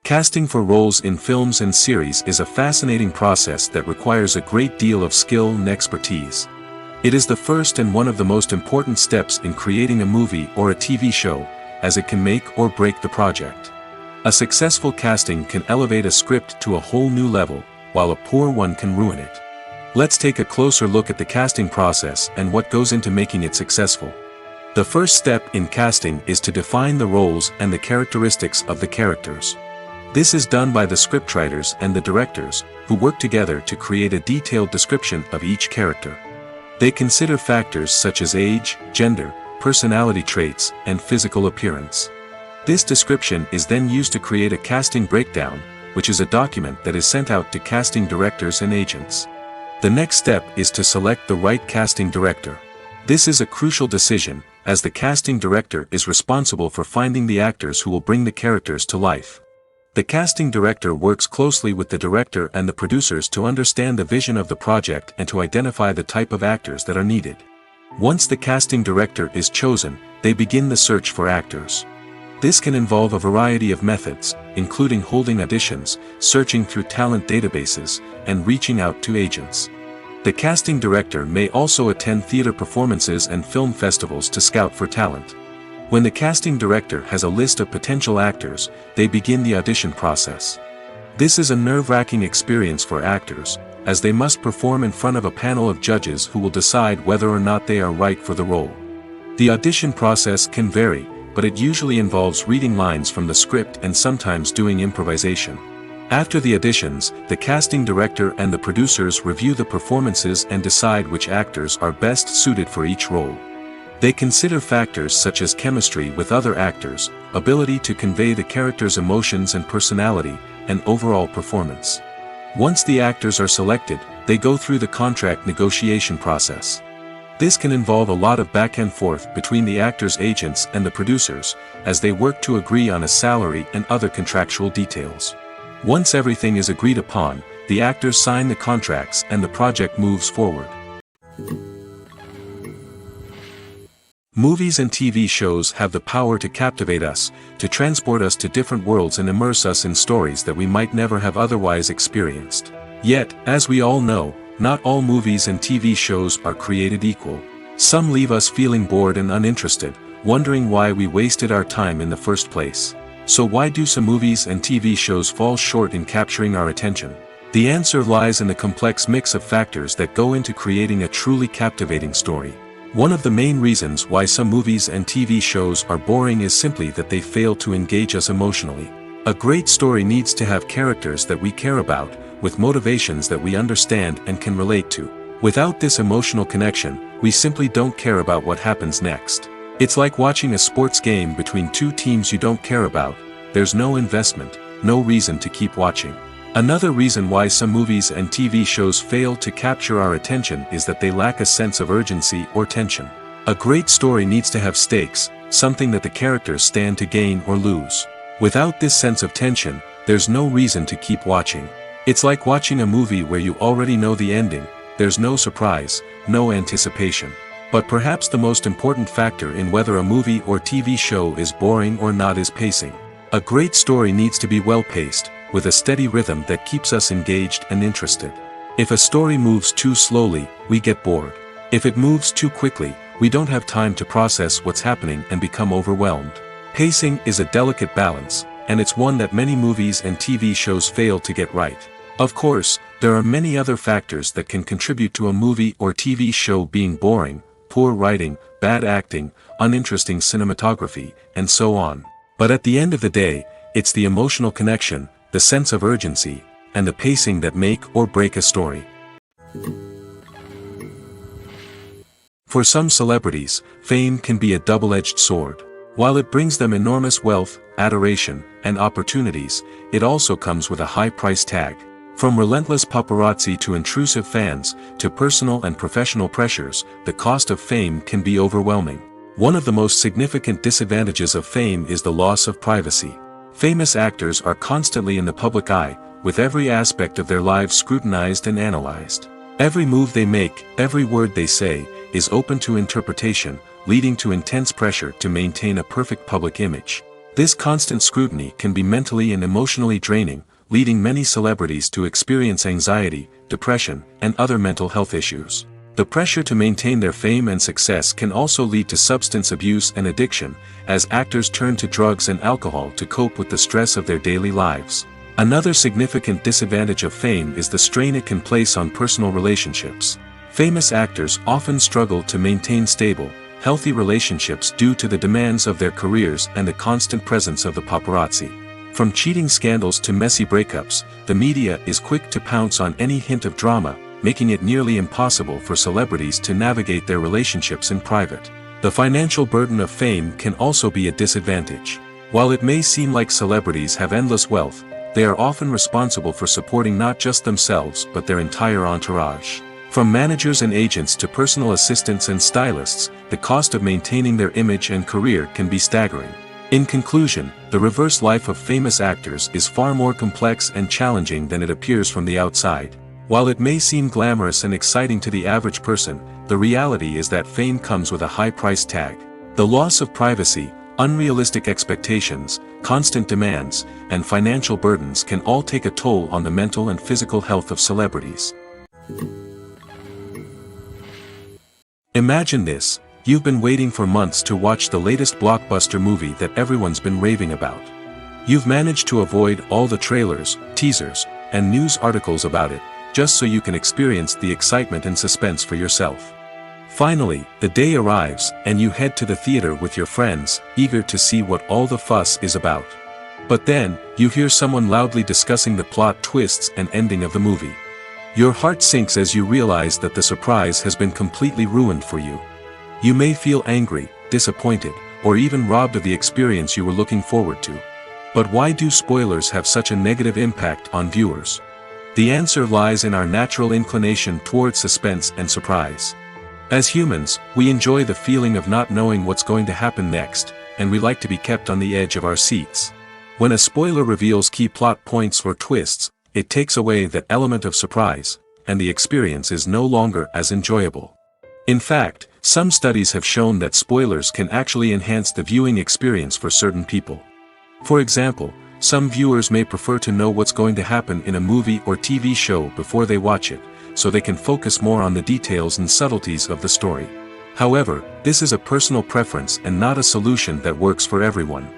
Speaker 1: Casting for roles in films and series is a fascinating process that requires a great deal of skill and expertise. It is the first and one of the most important steps in creating a movie or a TV show, as it can make or break the project. A successful casting can elevate a script to a whole new level, while a poor one can ruin it. Let's take a closer look at the casting process and what goes into making it successful. The first step in casting is to define the roles and the characteristics of the characters. This is done by the scriptwriters and the directors, who work together to create a detailed description of each character. They consider factors such as age, gender, personality traits, and physical appearance. This description is then used to create a casting breakdown, which is a document that is sent out to casting directors and agents. The next step is to select the right casting director. This is a crucial decision, as the casting director is responsible for finding the actors who will bring the characters to life. The casting director works closely with the director and the producers to understand the vision of the project and to identify the type of actors that are needed. Once the casting director is chosen, they begin the search for actors. This can involve a variety of methods, including holding auditions, searching through talent databases, and reaching out to agents. The casting director may also attend theater performances and film festivals to scout for talent. When the casting director has a list of potential actors, they begin the audition process. This is a nerve-wracking experience for actors, as they must perform in front of a panel of judges who will decide whether or not they are right for the role. The audition process can vary, but it usually involves reading lines from the script and sometimes doing improvisation. After the auditions, the casting director and the producers review the performances and decide which actors are best suited for each role. They consider factors such as chemistry with other actors, ability to convey the character's emotions and personality, and overall performance. Once the actors are selected, they go through the contract negotiation process. This can involve a lot of back and forth between the actors' agents and the producers, as they work to agree on a salary and other contractual details. Once everything is agreed upon, the actors sign the contracts and the project moves forward. Movies and TV shows have the power to captivate us, to transport us to different worlds and immerse us in stories that we might never have otherwise experienced. Yet, as we all know, not all movies and TV shows are created equal. Some leave us feeling bored and uninterested, wondering why we wasted our time in the first place. So why do some movies and TV shows fall short in capturing our attention? The answer lies in the complex mix of factors that go into creating a truly captivating story. One of the main reasons why some movies and TV shows are boring is simply that they fail to engage us emotionally. A great story needs to have characters that we care about, with motivations that we understand and can relate to. Without this emotional connection, we simply don't care about what happens next. It's like watching a sports game between two teams you don't care about. There's no investment, no reason to keep watching. Another reason why some movies and TV shows fail to capture our attention is that they lack a sense of urgency or tension. A great story needs to have stakes, something that the characters stand to gain or lose. Without this sense of tension, there's no reason to keep watching. It's like watching a movie where you already know the ending. There's no surprise, no anticipation. But perhaps the most important factor in whether a movie or TV show is boring or not is pacing. A great story needs to be well-paced, with a steady rhythm that keeps us engaged and interested. If a story moves too slowly, we get bored. If it moves too quickly, we don't have time to process what's happening and become overwhelmed. Pacing is a delicate balance, and it's one that many movies and TV shows fail to get right. Of course, there are many other factors that can contribute to a movie or TV show being boring: poor writing, bad acting, uninteresting cinematography, and so on. But at the end of the day, it's the emotional connection, the sense of urgency, and the pacing that make or break a story. For some celebrities, fame can be a double-edged sword. While it brings them enormous wealth, adoration, and opportunities, it also comes with a high price tag. From relentless paparazzi to intrusive fans, to personal and professional pressures, the cost of fame can be overwhelming. One of the most significant disadvantages of fame is the loss of privacy. Famous actors are constantly in the public eye, with every aspect of their lives scrutinized and analyzed. Every move they make, every word they say, is open to interpretation, leading to intense pressure to maintain a perfect public image. This constant scrutiny can be mentally and emotionally draining, leading many celebrities to experience anxiety, depression, and other mental health issues. The pressure to maintain their fame and success can also lead to substance abuse and addiction, as actors turn to drugs and alcohol to cope with the stress of their daily lives. Another significant disadvantage of fame is the strain it can place on personal relationships. Famous actors often struggle to maintain stable, healthy relationships due to the demands of their careers and the constant presence of the paparazzi. From cheating scandals to messy breakups, the media is quick to pounce on any hint of drama, making it nearly impossible for celebrities to navigate their relationships in private. The financial burden of fame can also be a disadvantage. While it may seem like celebrities have endless wealth, they are often responsible for supporting not just themselves but their entire entourage. From managers and agents to personal assistants and stylists, the cost of maintaining their image and career can be staggering. In conclusion, the reverse life of famous actors is far more complex and challenging than it appears from the outside. While it may seem glamorous and exciting to the average person, the reality is that fame comes with a high price tag. The loss of privacy, unrealistic expectations, constant demands, and financial burdens can all take a toll on the mental and physical health of celebrities. Imagine this: you've been waiting for months to watch the latest blockbuster movie that everyone's been raving about. You've managed to avoid all the trailers, teasers, and news articles about it, just so you can experience the excitement and suspense for yourself. Finally, the day arrives, and you head to the theater with your friends, eager to see what all the fuss is about. But then, you hear someone loudly discussing the plot twists and ending of the movie. Your heart sinks as you realize that the surprise has been completely ruined for you. You may feel angry, disappointed, or even robbed of the experience you were looking forward to. But why do spoilers have such a negative impact on viewers? The answer lies in our natural inclination toward suspense and surprise. As humans, we enjoy the feeling of not knowing what's going to happen next, and we like to be kept on the edge of our seats. When a spoiler reveals key plot points or twists, it takes away that element of surprise, and the experience is no longer as enjoyable. In fact, some studies have shown that spoilers can actually enhance the viewing experience for certain people. For example, some viewers may prefer to know what's going to happen in a movie or TV show before they watch it, so they can focus more on the details and subtleties of the story. However, this is a personal preference and not a solution that works for everyone.